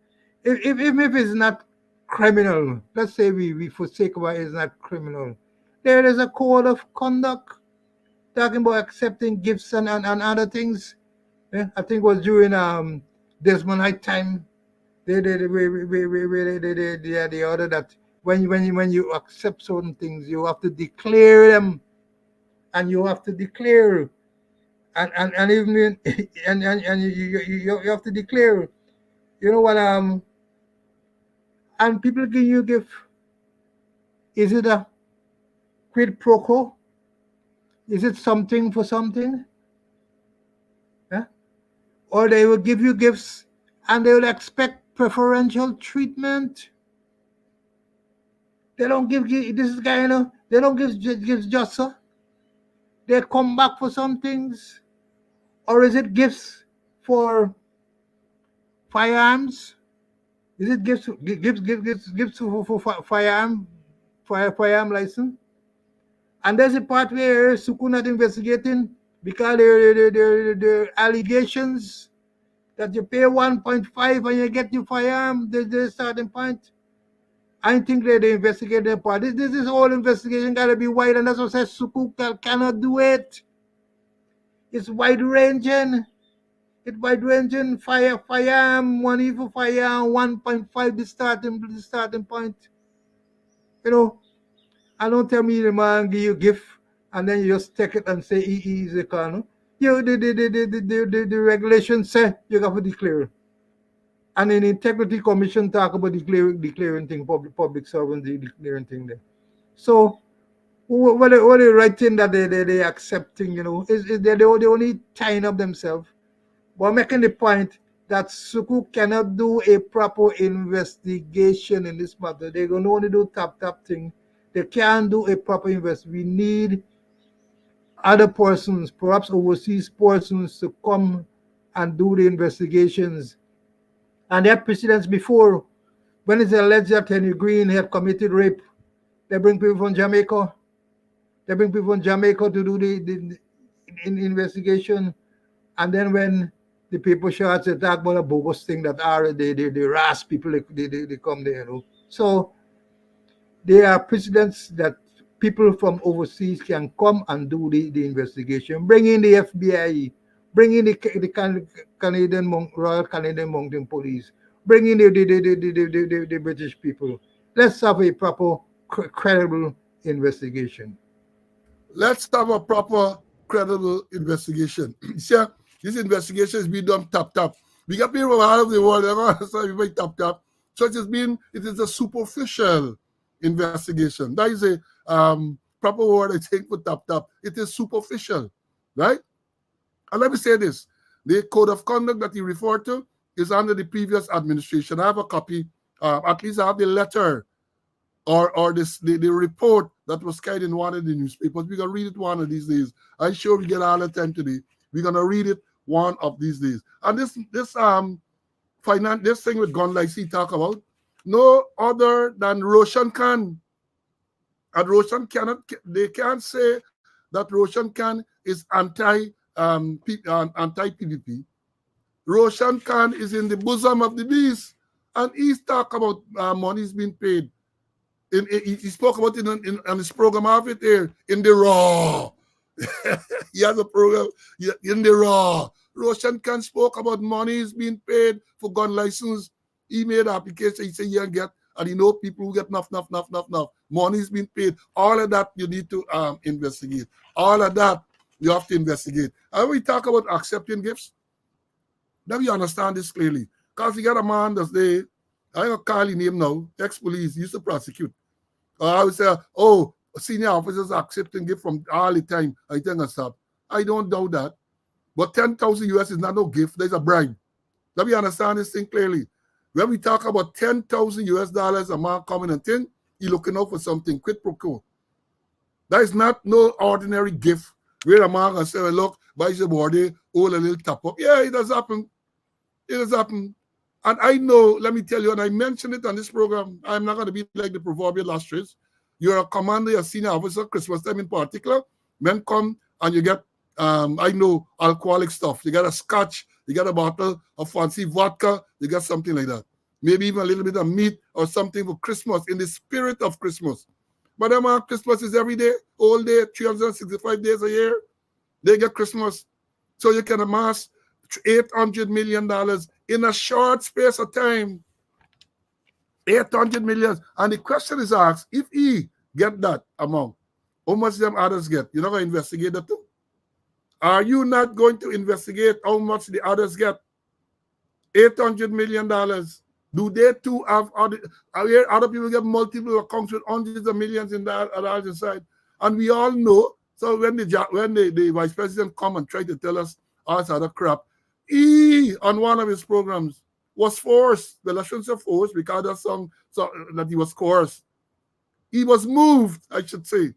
If it's not criminal, let's say we forsake why it's not criminal, there is a code of conduct talking about accepting gifts and other things. I think it was during Desmond High time. The order that when you accept certain things, you have to declare them, and you have to declare, and even and you have to declare. You know what? And people give you gift. Is it a quid pro quo? Is it something for something? Yeah? Or they will give you gifts and they will expect preferential treatment. They don't give this guy, they don't give gifts just so. They come back for some things. Or is it gifts for firearms? Is it gifts for firearm license? And there's a part where Suku not investigating because there are allegations that you pay 1.5 and you get your firearm. There's the starting point. I think they investigate that part. This is whole investigation got to be wide, and that's what says Suku cannot do it. It's wide ranging. It's wide ranging. Firearm, money for firearm, 1.5 the starting point. And don't tell me the man give you gift and then you just take it and say he is a car. No? The regulations say you have to declare. And in integrity commission talk about declaring thing, public servants declaring thing there. So what they writing that they accepting, is they only tying up themselves. But making the point that Suku cannot do a proper investigation in this matter. They're going to only do tap thing. They can't do a proper investigation. We need other persons, perhaps overseas persons, to come and do the investigations. And they have precedents before. When it's alleged that Henry Green had committed rape, they bring people from Jamaica. They bring people from Jamaica to do the investigation. And then when the people shots, they talk about a bogus thing that are they harass people, they come there. So there are precedents that people from overseas can come and do the investigation. Bring in the FBI, bring in the Canadian Royal Canadian Mountain Police, bring in the British people. Let's have a proper, credible investigation. Let's have a proper, credible investigation. See, this investigation is being done tap. We got people all over the world, they're going to say tap. So it is a superficial investigation. That is a proper word, I think, for tap. It is superficial, right? And let me say this. The code of conduct that you refer to is under the previous administration. I have a copy. At least I have the letter or the report that was carried in one of the newspapers. We're gonna read it one of these days. I'm sure we get all the time today. We're gonna read it one of these days. And this thing with gun like he talk about, no other than Roshan Khan. And Roshan cannot, they can't say that Roshan Khan is anti PVP. Roshan Khan is in the bosom of the beast, and he's talk about money's being paid. He spoke about it on his program of it here in the raw. He has a program in the raw. Roshan Khan spoke about money is being paid for gun license. He made application. He said, "Yeah, get," and you know people who get enough. Money is being paid. All of that you need to investigate. All of that you have to investigate. And we talk about accepting gifts. Now you understand this clearly. Because you got a man that's there, I don't call his name now, ex-police, used to prosecute. I would say, oh, senior officers are accepting gift from all the time. I think I stop. I don't doubt that. But 10,000 US is not no gift. There's a bribe. Let me understand this thing clearly. When we talk about 10,000 US dollars a man coming and thing, he looking out for something, quid pro quo. That is not no ordinary gift where a man can say, well, look, buy your body, all a little top up. Yeah, it does happen. It has happened. And I know, let me tell you, and I mentioned it on this program, I'm not going to be like the proverbial ostrich. You're a commander, you're a senior officer, Christmas time in particular. Men come and you get, I know, alcoholic stuff. You got a scotch, you got a bottle of fancy vodka, you got something like that. Maybe even a little bit of meat or something for Christmas, in the spirit of Christmas. But then Christmas is every day, all day, 365 days a year. They get Christmas. So you can amass $800 million in a short space of time. 800 million. And the question is asked, if he get that amount, how much them others get? You're not going to investigate that too? Are you not going to investigate how much the others get? $800 million. Do they too have other people get multiple accounts with hundreds of millions in that other side? And we all know, so when the vice president come and try to tell us all this other crap, he, on one of his programs, was forced. Well, I shouldn't say forced because that song so that he was coerced. He was moved, I should say,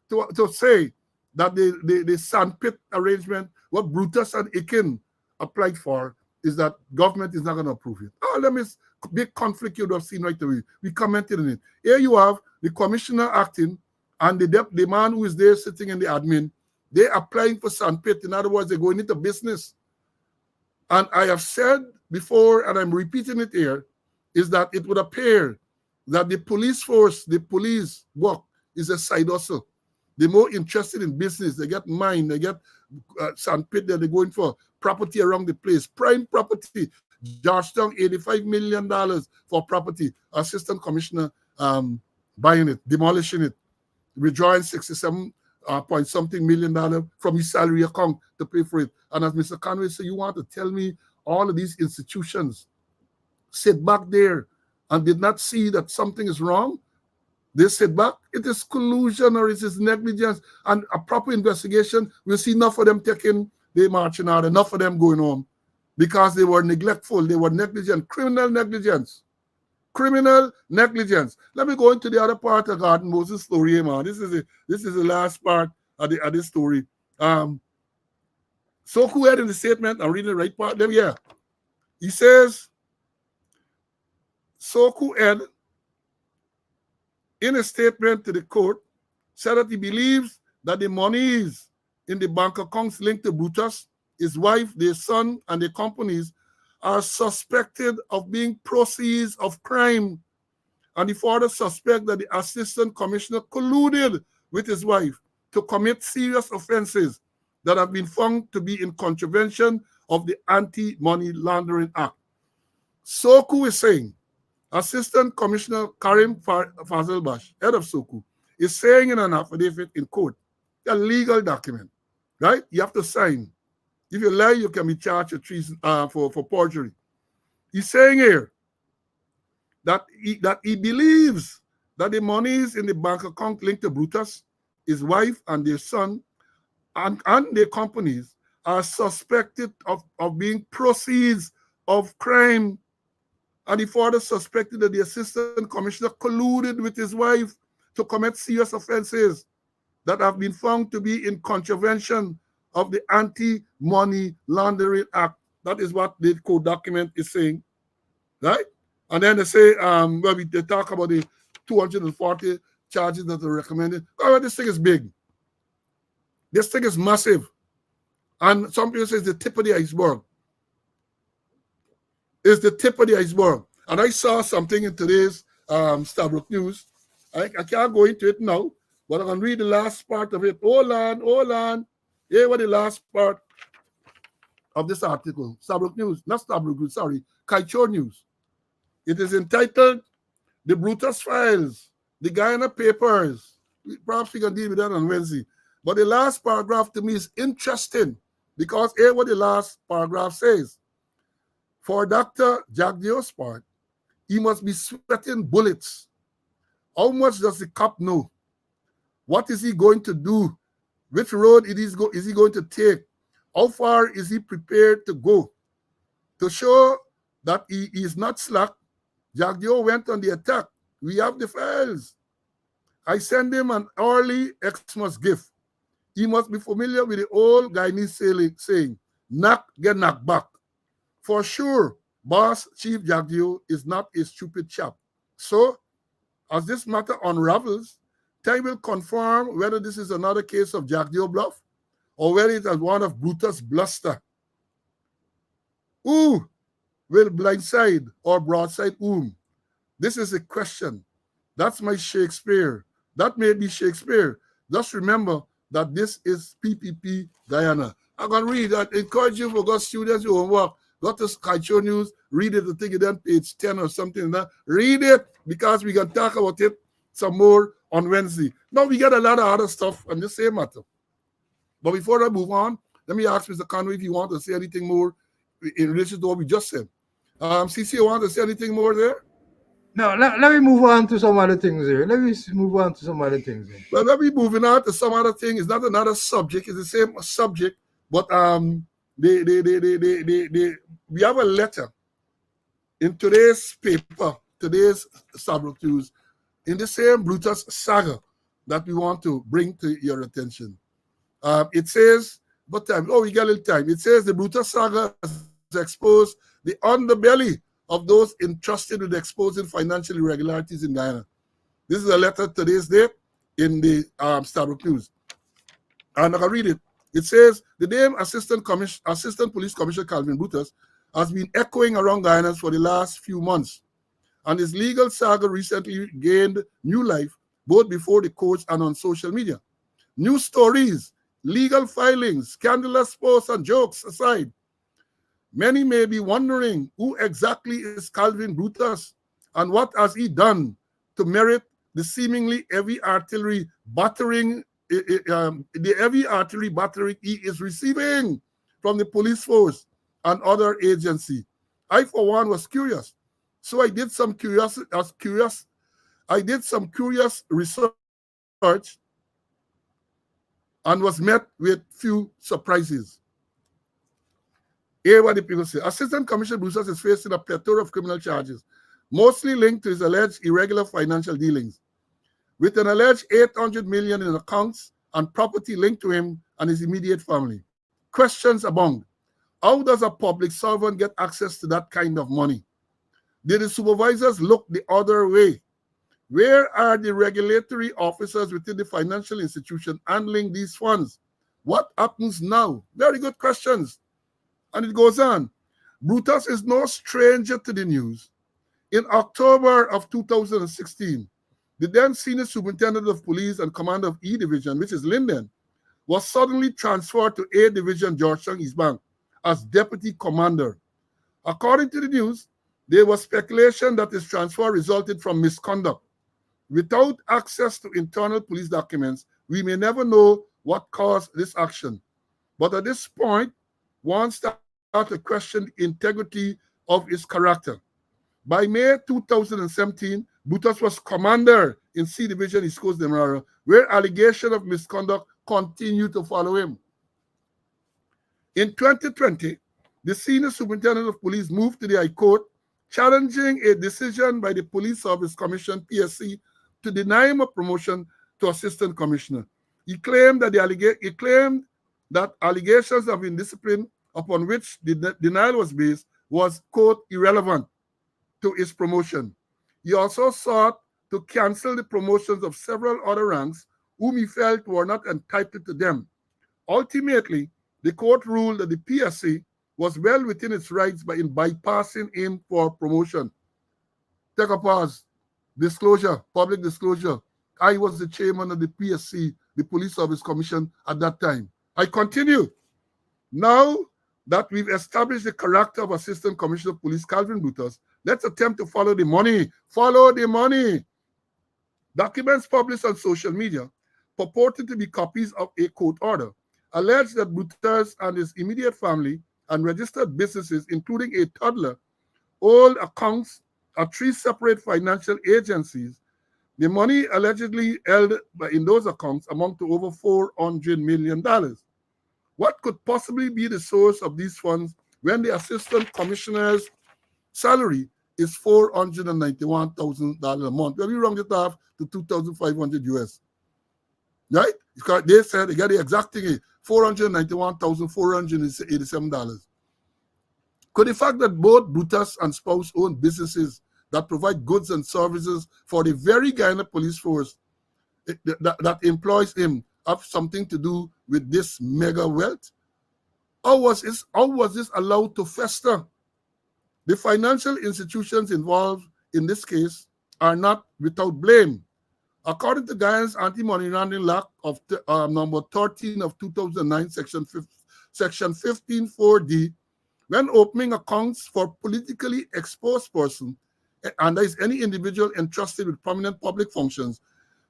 to say that the sandpit arrangement, what Brutus and Aiken applied for, is that government is not going to approve it. Oh, let me big conflict you would have seen right away. We commented on it. Here you have the commissioner acting and the man who is there sitting in the admin. They're applying for sandpit. In other words, they're going into business. And I have said before, and I'm repeating it here, is that it would appear that the police force, the police work is a side hustle. They're more interested in business. They get mine, they get sandpit that they're going for property around the place. Prime property, Georgetown, $85 million for property. Assistant commissioner buying it, demolishing it, withdrawing 67 point something million dollars from his salary account to pay for it. And as Mr. Conway said, you want to tell me all of these institutions sit back there and did not see that something is wrong? They sit back. It is collusion or it is negligence, and a proper investigation. We'll see enough of them taking the marching out, enough of them going home because they were neglectful, they were negligent, criminal negligence. Criminal negligence. Let me go into the other part of God and Moses' story, man. This is the last part of this story. Soku had in the statement, I'm reading the right part. Then, yeah. He says, Soku Ed, in a statement to the court, said that he believes that the monies in the bank accounts linked to Brutus, his wife, their son, and their companies are suspected of being proceeds of crime. And he further suspect that the assistant commissioner colluded with his wife to commit serious offenses that have been found to be in contravention of the Anti-Money Laundering Act. Soku is saying, Assistant Commissioner Karim Fazilbash, head of Soku, is saying in an affidavit in court, a legal document, right? You have to sign. If you lie, you can be charged with treason for perjury. He's saying here that he believes that the monies in the bank account linked to Brutus, his wife, and their son, and their companies are suspected of being proceeds of crime. and he further suspected that the assistant commissioner colluded with his wife to commit serious offenses that have been found to be in contravention of the Anti-Money Laundering Act. That is what the court document is saying, right? And then they say, they talk about the 240 charges that are recommended. Oh, this thing is big. This thing is massive. And some people say it's the tip of the iceberg. It's the tip of the iceberg. And I saw something in today's Stabrook News. I can't go into it now, but I can read the last part of it. Hold on. Here was the last part of this article. Stabrook News, not Stabrook News, sorry, Kaichor News. It is entitled The Brutus Files, the Guyana Papers. Perhaps we can deal with that on Wednesday. But the last paragraph to me is interesting because here what the last paragraph says. For Dr. Jagdio's part, he must be sweating bullets. How much does the cop know? What is he going to do? Which road is he going to take? How far is he prepared to go? To show that he is not slack, Jagdio went on the attack. We have the files. I send him an early Xmas gift. He must be familiar with the old Guyanese saying, knock, get knocked back. For sure, Boss Chief Jagdio is not a stupid chap. So, as this matter unravels, time will confirm whether this is another case of Jagdio bluff or whether it is one of Brutus' bluster. Who will blindside or broadside whom? This is a question. That's my Shakespeare. That may be Shakespeare. Just remember that this is PPP Guyana. I'm going to read that. Encourage you for God students who homework. Go to Kaichor News, read it, I think it's on page 10 or something like that. Read it because we can talk about it some more on Wednesday. Now we got a lot of other stuff on the same matter. But before I move on, let me ask Mr. Conway if you want to say anything more in relation to what we just said. CC, you want to say anything more there? No, let me move on to some other things here. Well, let me moving on to some other thing. It's not another subject. It's the same subject, but we have a letter in today's paper, today's Stabrook News, in the same Brutus saga that we want to bring to your attention. It says, we got a little time. It says the Brutus saga has exposed the underbelly of those entrusted with exposing financial irregularities in Guyana. This is a letter today's date in the Stabrook News. And I can read it. It says, the name Assistant Police Commissioner Calvin Brutus has been echoing around Guyana for the last few months. And his legal saga recently gained new life, both before the courts and on social media. New stories, legal filings, scandalous posts and jokes aside, many may be wondering who exactly is Calvin Brutus and what has he done to merit the seemingly heavy artillery battering he is receiving from the police force and other agency. I, for one, was curious. So I did some curious research and was met with few surprises. Here what the people say. Assistant Commissioner Brutus is facing a plethora of criminal charges, mostly linked to his alleged irregular financial dealings, with an alleged $800 million in accounts and property linked to him and his immediate family. Questions abound. How does a public servant get access to that kind of money? Did the supervisors look the other way? Where are the regulatory officers within the financial institution handling these funds? What happens now? Very good questions. And it goes on. Brutus is no stranger to the news. In October of 2016, the then senior superintendent of police and commander of E Division, which is Linden, was suddenly transferred to A Division, Georgetown East Bank, as deputy commander. According to the news, there was speculation that his transfer resulted from misconduct. Without access to internal police documents, we may never know what caused this action. But at this point, one started to question the integrity of his character. By May 2017, Brutus was commander in C Division, East Coast Demerara, where allegations of misconduct continued to follow him. In 2020, the senior superintendent of police moved to the High Court challenging a decision by the Police Service Commission (PSC) to deny him a promotion to assistant commissioner. He claimed that allegations of indiscipline upon which the denial was based was, quote, irrelevant to his promotion. He also sought to cancel the promotions of several other ranks whom he felt were not entitled to them. Ultimately, the court ruled that the PSC was well within its rights by in bypassing him for promotion. Take a pause. Disclosure, public disclosure. I was the chairman of the PSC, the Police Service Commission, at that time. I continue. Now that we've established the character of Assistant Commissioner of Police Calvin Brutus, let's attempt to follow the money. Follow the money. Documents published on social media, purported to be copies of a court order, allege that Brutus and his immediate family and registered businesses, including a toddler, hold accounts at 3 separate financial agencies. The money allegedly held in those accounts amount to over $400 million. What could possibly be the source of these funds when the assistant commissioner's salary is $491,000 a month? When we round it off to 2,500 US, right? Because they said they got the exact thing, $491,487. Could the fact that both Brutus and spouse own businesses that provide goods and services for the very Guyana police force that employs him have something to do with this mega wealth? How was this allowed to fester? The financial institutions involved in this case are not without blame. According to Guyana's Anti-Money Laundering Law of number 13 of 2009, section 15.4d, when opening accounts for politically exposed person, and there is any individual entrusted with prominent public functions,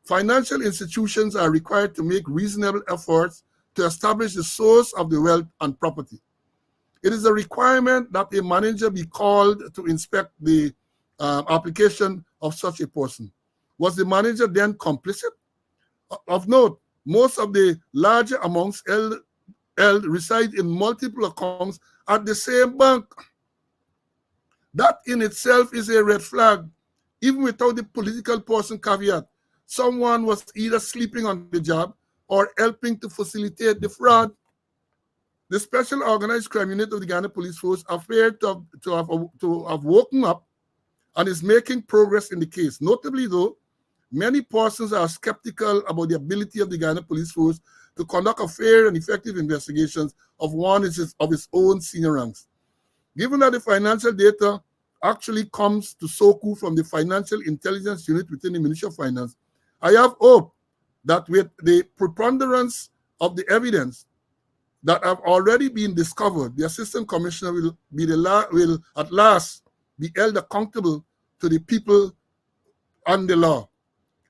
financial institutions are required to make reasonable efforts to establish the source of the wealth and property. It is a requirement that a manager be called to inspect the application of such a person. Was the manager then complicit? Of note, most of the larger amounts held reside in multiple accounts at the same bank. That in itself is a red flag, even without the political person caveat. Someone was either sleeping on the job or helping to facilitate the fraud. The Special Organized Crime Unit of the Guyana Police Force appeared to have woken up and is making progress in the case. Notably, though, many persons are skeptical about the ability of the Guyana Police Force to conduct a fair and effective investigations of one of its own senior ranks. Given that the financial data actually comes to SOCU from the Financial Intelligence Unit within the Ministry of Finance, I have hope that with the preponderance of the evidence that have already been discovered, the Assistant Commissioner will at last be held accountable to the people and the law.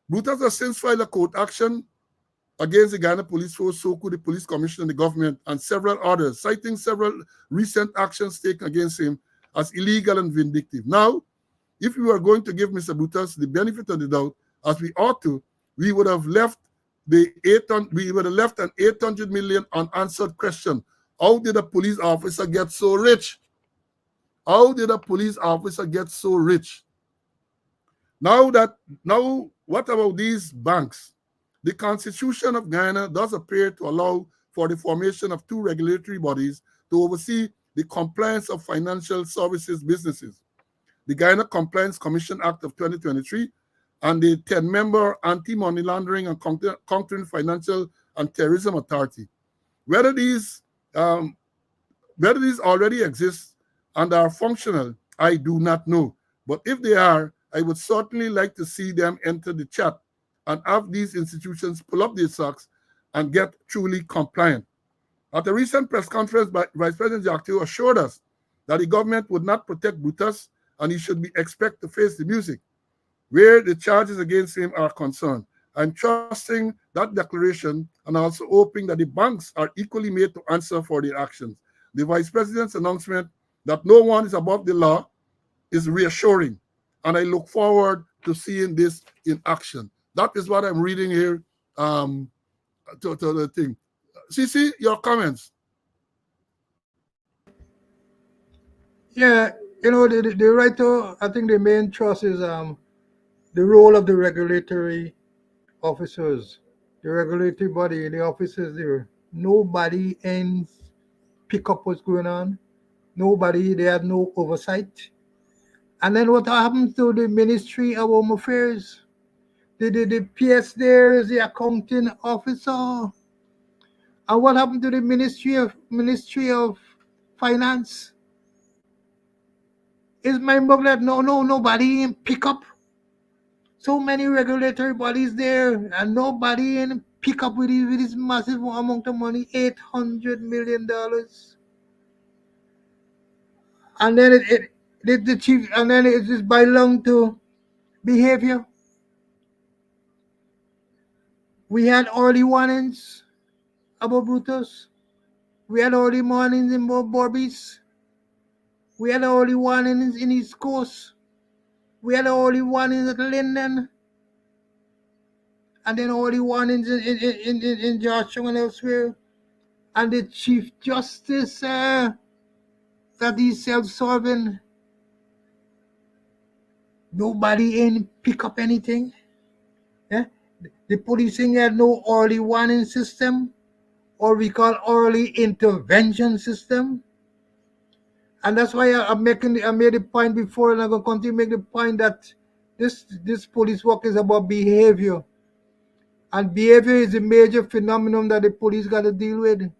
Brutus has since filed a court action against the Guyana Police Force, SOCU, the Police Commission, the government, and several others, citing several recent actions taken against him as illegal and vindictive. Now, if we were going to give Mr. Brutus the benefit of the doubt, as we ought to, we would have left an 800 million unanswered question. How did a police officer get so rich? How did a police officer get so rich? Now, what about these banks? The Constitution of Guyana does appear to allow for the formation of 2 regulatory bodies to oversee the compliance of financial services businesses: the Guyana Compliance Commission Act of 2023 and the 10-member Anti-Money Laundering and Countering Financial and Terrorism Authority. Whether these already exist and are functional, I do not know. But if they are, I would certainly like to see them enter the chat and have these institutions pull up their socks and get truly compliant. At a recent press conference, Vice President Jack Teo assured us that the government would not protect Brutus and he should be expected to face the music where the charges against him are concerned. I'm trusting that declaration and also hoping that the banks are equally made to answer for their actions. The Vice President's announcement that no one is above the law is reassuring, and I look forward to seeing this in action. That is what I'm reading here to the thing. CC, your comments. Yeah, The writer, I think the main thrust is the role of the regulatory officers, the regulatory body, the officers there. Nobody in pick up what's going on. Nobody, they have no oversight. And then what happens to the Ministry of Home Affairs? The PS there is the accounting officer. And what happened to the Ministry of Finance? Is my mom that nobody in pick up? So many regulatory bodies there and nobody in pick up with this massive amount of money, $800 million. And then the chief, and then it just belong to behavior. We had early warnings about Brutus. We had early warnings in Borbies. We had early warnings in East Coast. We had early warnings at Linden. And then early warnings in Georgetown and elsewhere. And the Chief Justice that is self-serving. Nobody in pick up anything. Yeah? The policing had no early warning system, or we call early intervention system. And that's why I made the point before, and I'm gonna continue to make the point that this police work is about behavior. And behavior is a major phenomenon that the police gotta deal with.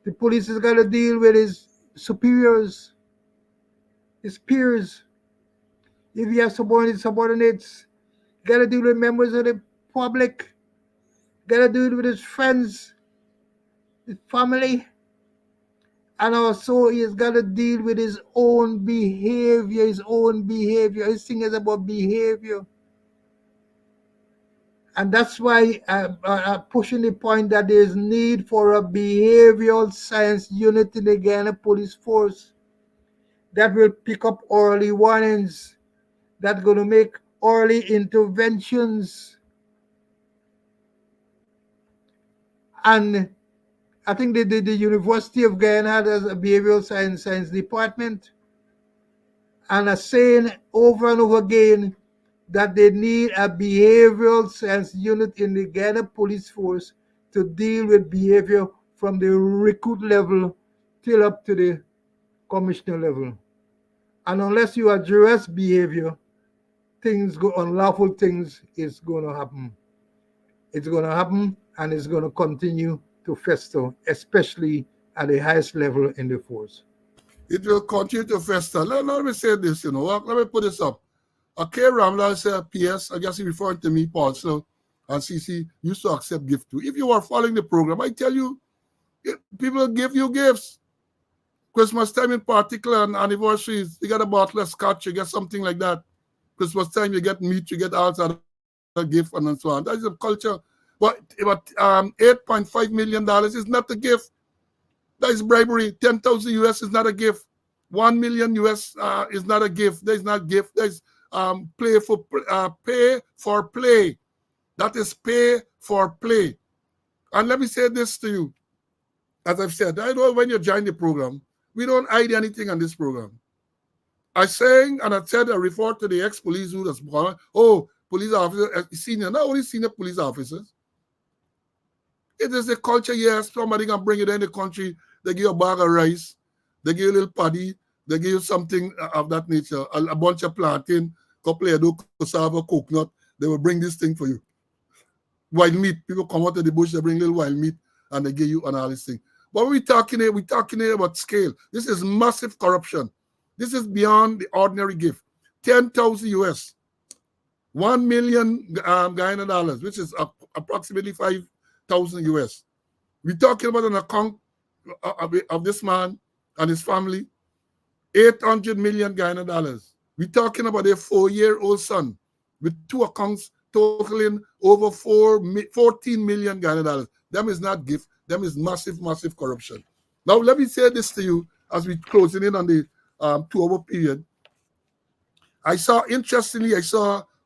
The police has gotta deal with his superiors, his peers. If you have subordinates, gotta deal with members of the public, gotta deal with his friends, his family, and also he's gotta deal with his own behavior, His thing is about behavior. And that's why I'm pushing the point that there's need for a behavioral science unit in the Ghana police force that will pick up early warnings, that's going to make early interventions. And I think the University of Guyana has a behavioral science department, and are saying over and over again that they need a behavioral science unit in the Guyana police force to deal with behavior from the recruit level till up to the commissioner level. And unless you address behavior, unlawful things is going to happen. It's going to happen, and it's going to continue to fester, especially at the highest level in the force. It will continue to fester. Let me say this, let me put this up. Okay, Ramla said, PS, I guess he referring to me, Paul, so, and CC used to accept gift too. If you are following the program, I tell you, people give you gifts. Christmas time in particular, and anniversaries, you get a bottle of scotch, you get something like that. Christmas time, you get meat, you get all sort of gift, and so on. That is a culture. But $8.5 million is not a gift. That is bribery. 10,000 US is not a gift. 1 million US is not a gift. There is not gift. There is pay for play. That is pay for play. And let me say this to you. As I've said, I know when you join the program, we don't hide anything on this program. I sang and I said I referred to the ex-police who was born. Oh, police officer, senior, not only senior police officers. It is a culture, yes, somebody can bring it in the country, they give you a bag of rice, they give you a little paddy, they give you something of that nature, a bunch of plantain, couple of cassava, coconut, they will bring this thing for you. Wild meat, people come out of the bush, they bring little wild meat, and they give you an all this thing. But we're talking here about scale. This is massive corruption. This is beyond the ordinary gift. 10,000 US, 1 million Guyana dollars, which is approximately 5,000 US. We're talking about an account of this man and his family, 800 million Guyana dollars. We're talking about a 4-year-old son with 2 accounts totaling over 14 million Guyana dollars. Them is not gift. Them is massive, massive corruption. Now, let me say this to you as we're closing in on the 2-hour period. I saw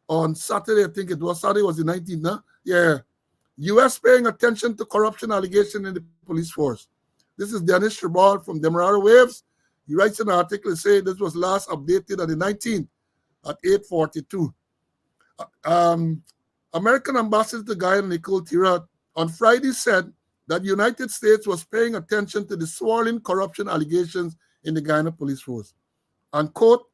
on Saturday, I think it was Saturday, was the 19th, huh? Yeah. U.S. paying attention to corruption allegation in the police force. This is Dennis Shabal from Demerara Waves. He writes an article saying this was last updated on the 19th at 8:42. American Ambassador to Guyana Nicole Tirat on Friday said that the United States was paying attention to the swirling corruption allegations in the Guyana police force. And quote,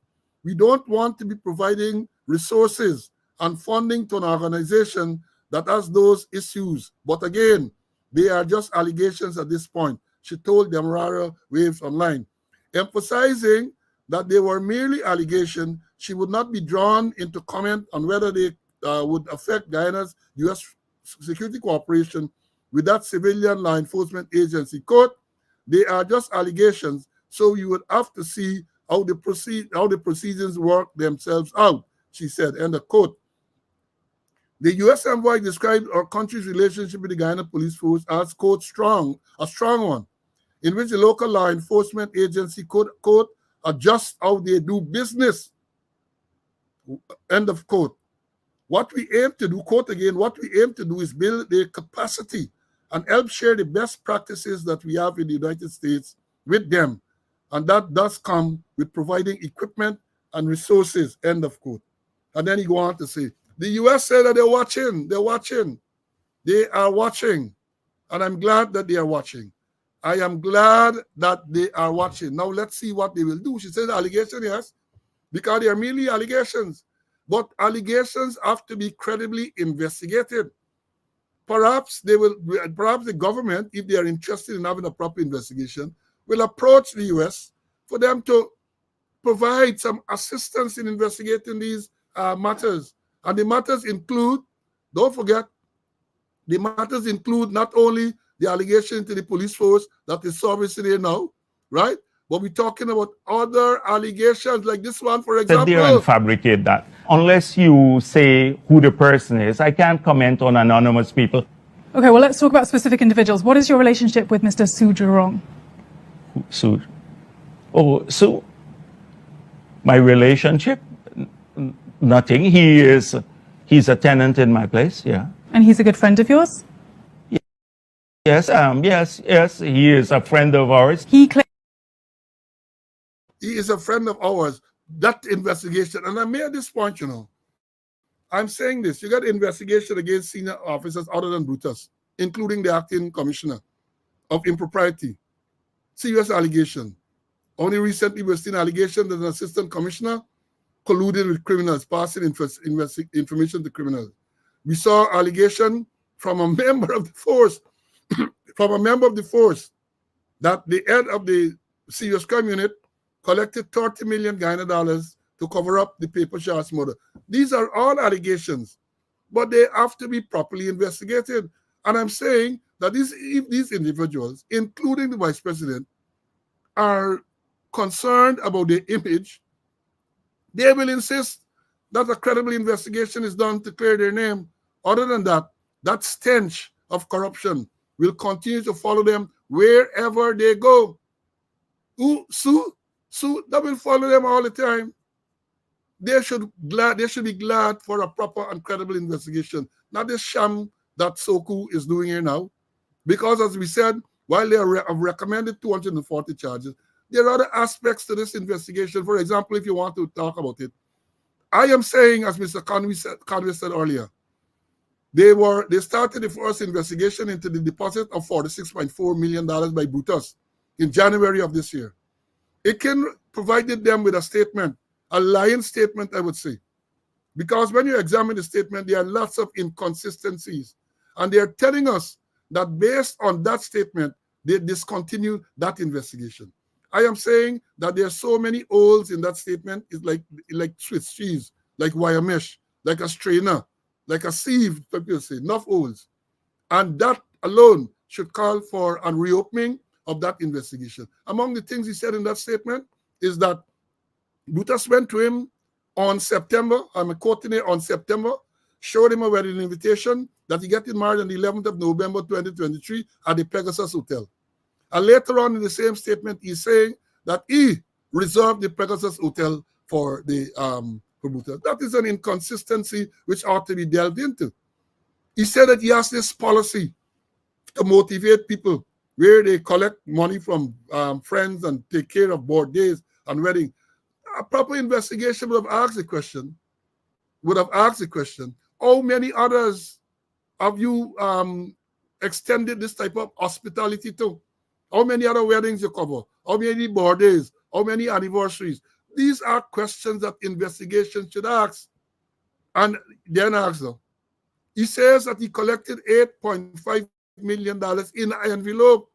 we don't want to be providing resources and funding to an organization that has those issues. But again, they are just allegations at this point, she told Demerara Waves Online, emphasizing that they were merely allegations. She would not be drawn into comment on whether they would affect Guyana's U.S. security cooperation with that civilian law enforcement agency. Quote, they are just allegations, so you would have to see how the proceedings work themselves out, she said, end of quote. The U.S. envoy described our country's relationship with the Guyana police force as, quote, a strong one, in which the local law enforcement agency could, quote, adjust how they do business, end of quote. What we aim to do, quote again, what we aim to do is build their capacity and help share the best practices that we have in the United States with them. And that does come with providing equipment and resources, end of quote. And then he go on to say, the U.S. said that they are watching. And I'm glad that they are watching. I am glad that they are watching. Now let's see what they will do. She said allegation, yes, because they are merely allegations. But allegations have to be credibly investigated. Perhaps the government, if they are interested in having a proper investigation, will approach the U.S. for them to provide some assistance in investigating these matters. And the matters include, don't forget, the matters include not only the allegation to the police force that is servicing here now, right? But we're talking about other allegations like this one, for example. Sit there and fabricate that. Unless you say who the person is, I can't comment on anonymous people. Okay, well, let's talk about specific individuals. What is your relationship with Mr. Su Jurong? Su? Oh, Su? My relationship? Nothing. He's a tenant in my place, yeah. And he's a good friend of yours? Yes, he is a friend of ours. He is a friend of ours. That investigation, and I made this point, I'm saying this, you got investigation against senior officers other than Brutus, including the acting commissioner of impropriety. Serious allegation. Only recently we've seen allegation that an assistant commissioner colluded with criminals, passing information to criminals. We saw allegation from a member of the force, that the head of the serious crime unit collected $30 million Guyana dollars to cover up the paper shots murder. These are all allegations, but they have to be properly investigated. And I'm saying that if these individuals, including the vice president, are concerned about their image, they will insist that a credible investigation is done to clear their name. Other than that, that stench of corruption will continue to follow them wherever they go. Sue, that will follow them all the time. They should be glad for a proper and credible investigation, not this sham that Soku is doing here now. Because as we said, while they have recommended 240 charges, there are other aspects to this investigation. For example, if you want to talk about it, I am saying, as Mr. Conway said earlier, they started the first investigation into the deposit of $46.4 million by Brutus in January of this year. It provided them with a statement, a lying statement, I would say. Because when you examine the statement, there are lots of inconsistencies. And they are telling us that based on that statement, they discontinued that investigation. I am saying that there are so many holes in that statement. It's like Swiss cheese, like wire mesh, like a strainer, like a sieve, people say, enough holes. And that alone should call for a reopening of that investigation. Among the things he said in that statement is that Brutus went to him on September, I'm quoting it, on September, showed him a wedding invitation that he got married on the 11th of November 2023 at the Pegasus Hotel. And later on in the same statement, he's saying that he reserved the Pegasus Hotel for Brutus. That is an inconsistency which ought to be delved into. He said that he has this policy to motivate people where they collect money from friends and take care of board days and wedding. A proper investigation would have asked the question, how many others have you extended this type of hospitality to? How many other weddings you cover? How many board days? How many anniversaries? These are questions that investigation should ask. And then ask them. He says that he collected $8.5 million in an envelope.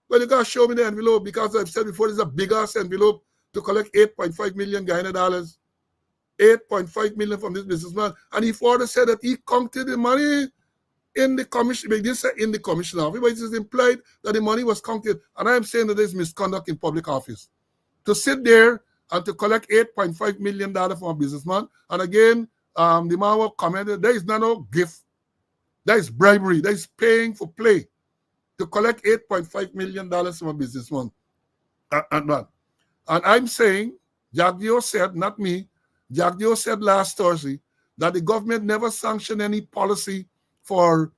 Well, you got to show me the envelope because I've said before, there's a big ass envelope to collect 8.5 million Guyana dollars. 8.5 million from this businessman. And he further said that he counted the money in the commission. They didn't say in the commission office, but it is implied that the money was counted. And I am saying that there's misconduct in public office. To sit there and to collect $8.5 million from a businessman. And again, the man will comment, there is no gift. That is bribery. That is paying for play. To collect $8.5 million from a businessman. And I'm saying, Jagdio said, not me, Jagdio said last Thursday that the government never sanctioned any policy for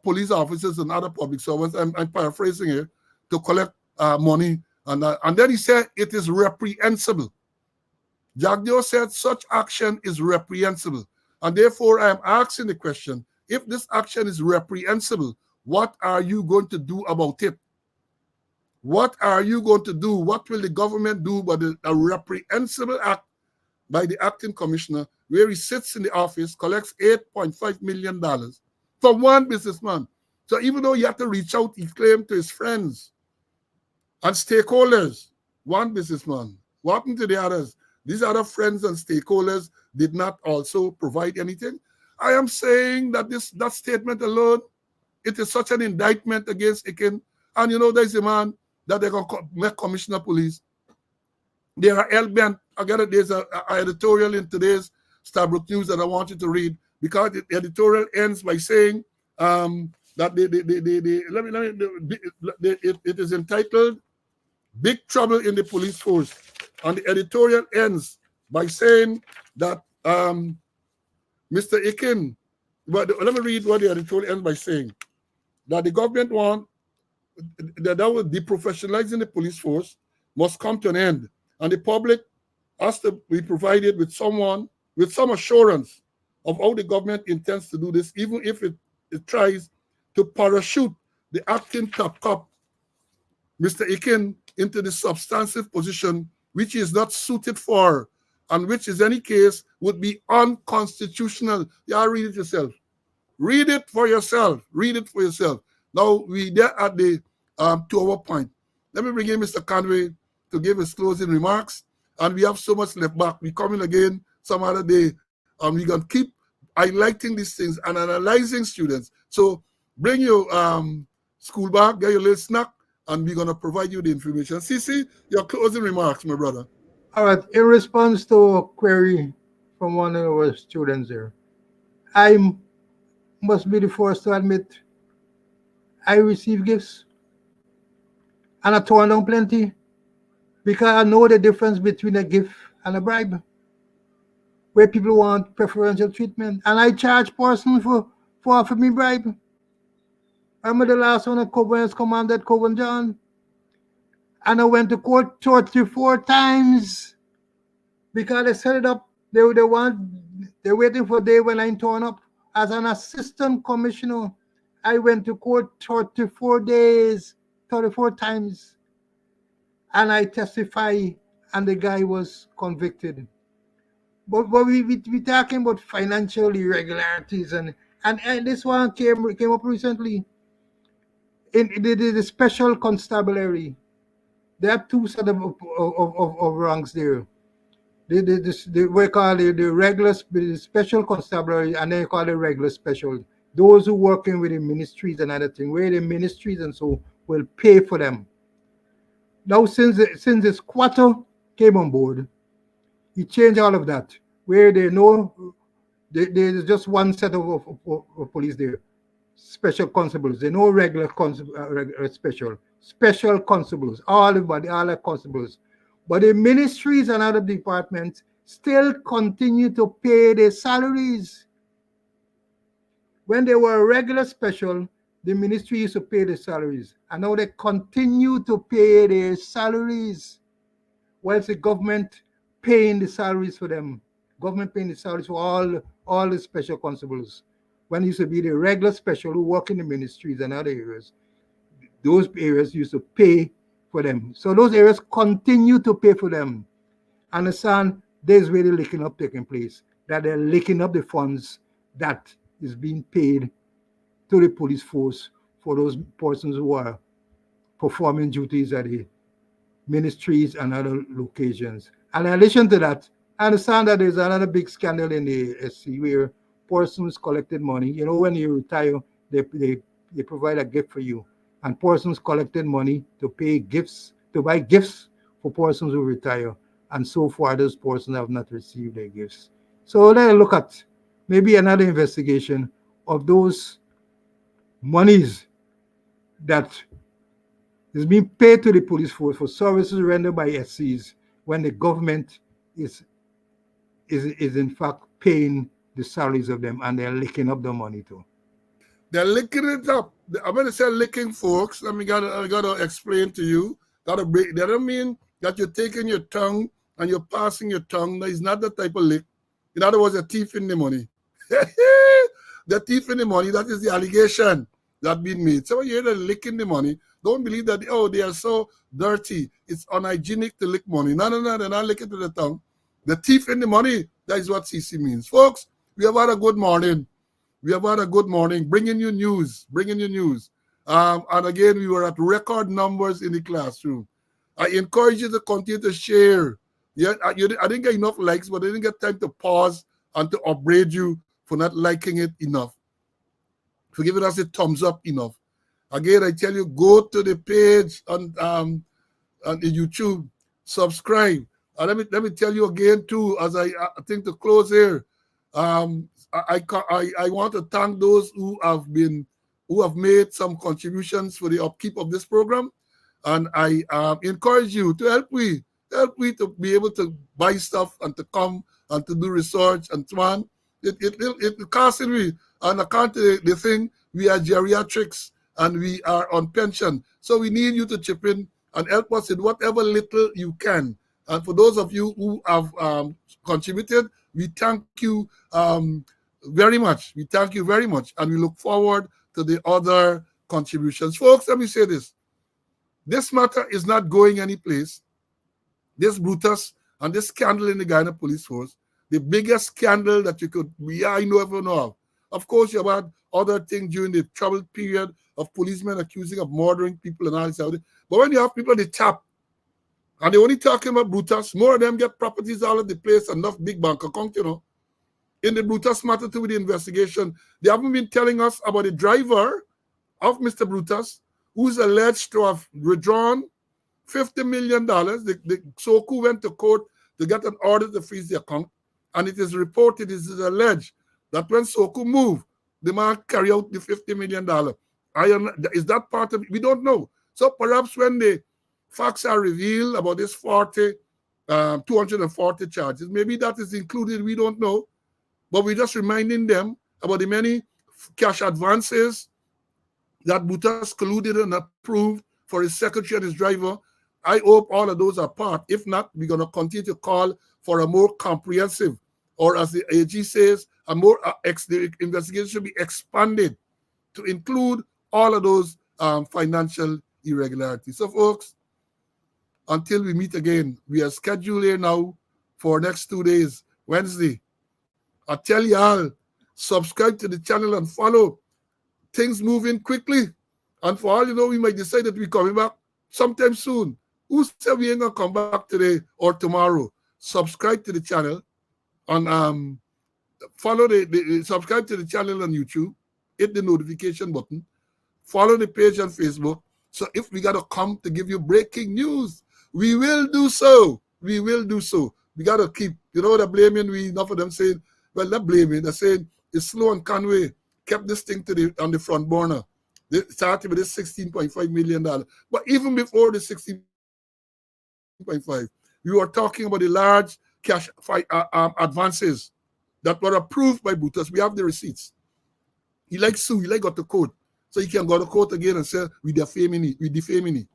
police officers and other public servants, I'm paraphrasing here, to collect money. And then he said it is reprehensible. Jagdio said such action is reprehensible. And therefore, I am asking the question, if this action is reprehensible, what are you going to do about it? What are you going to do? What will the government do about a reprehensible act by the acting commissioner where he sits in the office, collects $8.5 million from one businessman? So even though he had to reach out, he claimed to his friends and stakeholders, one businessman. What happened to the others? These other friends and stakeholders did not also provide anything. I am saying that that statement alone, it is such an indictment against Ikin. And you know, there's a man that they're going to make commissioner of police. They are hell-bent. Again, there's an editorial in today's Starbrook News that I want you to read, because the editorial ends by saying that it is entitled "Big Trouble in the Police Force," and the editorial ends by saying that Mr. Ikin, but let me read what the editorial ends by saying, that the government want that deprofessionalizing the police force must come to an end, and the public has to be provided with some assurance of how the government intends to do this, even if it tries to parachute the acting top cop, Mr. Ikin, into the substantive position which he is not suited for, and which, in any case, would be unconstitutional. Yeah, read it yourself. Read it for yourself. Read it for yourself. Now, we there at the 2-hour point. Let me bring in Mr. Conway to give his closing remarks. And we have so much left back. We come in again some other day. We're going to keep highlighting these things and analyzing students. So bring your school bag, get your little snack, and we're going to provide you the information. Cece, your closing remarks, my brother. All right. In response to a query from one of our students here, I must be the first to admit I receive gifts. And I turn down plenty, because I know the difference between a gift and a bribe, where people want preferential treatment. And I charge person for offering me bribe. I remember the last one at Covens commanded Coven John. And I went to court 34 times because they set it up. They're waiting for a day when I turn up. As an assistant commissioner, I went to court 34 days, 34 times. And I testify, and the guy was convicted. But we talking about financial irregularities, and this one came up recently. In the special constabulary, there are two sets of ranks there. We call it the regular, the special constabulary, and then call it regular special. Those who working with the ministries and other things, where the ministries and so will pay for them. Now, since this quarter came on board, he changed all of that, where there's just one set of police there, special constables. There no regular special constables, all the constables. But the ministries and other departments still continue to pay their salaries. When they were regular special, the ministry used to pay their salaries, and now they continue to pay their salaries, whilst the government paying the salaries for them. Government paying the salaries for all the special constables. When it used to be the regular special who work in the ministries and other areas, those areas used to pay for them. So those areas continue to pay for them. Understand, there's really licking up taking place, that they're licking up the funds that is being paid to the police force for those persons who are performing duties at the ministries and other locations. And in addition to that, I understand that there's another big scandal in the SC where persons collected money. You know, when you retire, they provide a gift for you. And persons collected money to pay gifts, to buy gifts for persons who retire. And so far, those persons have not received their gifts. So let's look at maybe another investigation of those monies that is being paid to the police force for services rendered by SCs when the government is in fact paying the salaries of them, and they're licking up the money too. They're licking it up. I'm going to say licking, folks. I gotta explain to you. Gotta break. That don't mean that you're taking your tongue and you're passing your tongue. That is not the type of lick. In other words, a thief in the money. The thief in the money, that is the allegation that been made. So when you hear the licking the money, don't believe that, oh, they are so dirty. It's unhygienic to lick money. No, they're not licking to the tongue. The thief in the money, that is what CC means. Folks, we have had a good morning. We have had a good morning, bringing you news. And again, we were at record numbers in the classroom. I encourage you to continue to share. Yeah, I didn't get enough likes, but I didn't get time to pause and to upbraid you for not liking it enough, for giving us a thumbs up enough. Again, I tell you, go to the page on YouTube, subscribe. And let me tell you again too, as I think to close here. I want to thank those who have made some contributions for the upkeep of this program, and I encourage you to help me to be able to buy stuff and to come and to do research and so on. It costs me, and I can't the thing. We are geriatrics and we are on pension, so we need you to chip in and help us in whatever little you can. And for those of you who have contributed, we thank you very much. We thank you very much, and we look forward to the other contributions. Folks, let me say this. This matter is not going any place. This Brutus and this scandal in the Guyana police force, the biggest scandal that I ever know of. Of course, you have had other things during the troubled period of policemen accusing of murdering people and all this. But when you have people at the top, and they're only talking about Brutus, more of them get properties all over the place, enough big bank account, In the Brutus matter to the investigation, they haven't been telling us about the driver of Mr. Brutus, who's alleged to have withdrawn $50 million. The Soku went to court to get an order to freeze the account, and it is reported, it is alleged, that when Soku moved, the man carried out the $50 million. Is that part of it? We don't know. So perhaps when the facts are revealed about this 240 charges, maybe that is included, we don't know. But we're just reminding them about the many cash advances that Brutus colluded and approved for his secretary and his driver. I hope all of those are part. If not, we're going to continue to call for a more comprehensive, or as the AG says, the investigation should be expanded to include all of those financial irregularities. So, folks, until we meet again, we are scheduled here now for next 2 days, Wednesday. I tell y'all, subscribe to the channel and follow. Things moving quickly. And for all you know, we might decide that we're coming back sometime soon. Who said we ain't going to come back today or tomorrow? Subscribe to the channel and subscribe to the channel on YouTube. Hit the notification button. Follow the page on Facebook. So if we got to come to give you breaking news, we will do so. We will do so. We got to keep, they're blaming we, enough of them saying, well, not blaming, they're saying it's slow and Conway kept this thing on the front burner. They started with this $16.5 million. But even before the 16.5, we were talking about the large cash advances that were approved by Brutus. We have the receipts. He like got the code. So he can go to court again and say, we defaming it.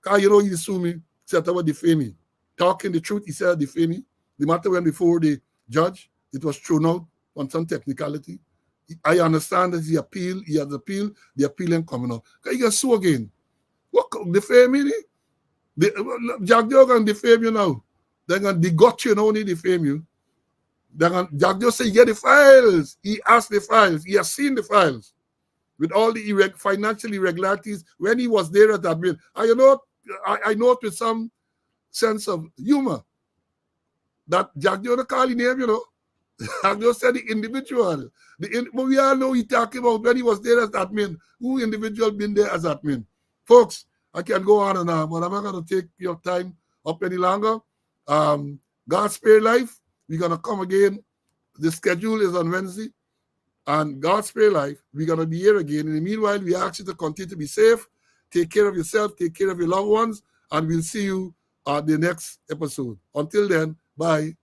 Because he sue me, said about defaming. Talking the truth, he said defaming. The matter went before the judge, it was thrown out on some technicality. I understand that he has appealed, the appeal ain't coming out. Because he can sue again. What, defaming? Jack Joe can defame you now. They're going to got you and only defame you. Jack Joe say, get the files. He asked the files. He has seen the files with all the financial irregularities when he was there at that bill. I know it with some sense of humor that Jack Joe don't call his name, Jack Joe said the individual. But we all know he talking about when he was there as admin. Who individual been there as admin? Folks, I can go on and on, but I'm not going to take your time up any longer. God's Spare Life, we're going to come again. The schedule is on Wednesday. And God's Spare Life, we're going to be here again. In the meanwhile, we ask you to continue to be safe. Take care of yourself. Take care of your loved ones. And we'll see you on the next episode. Until then, bye.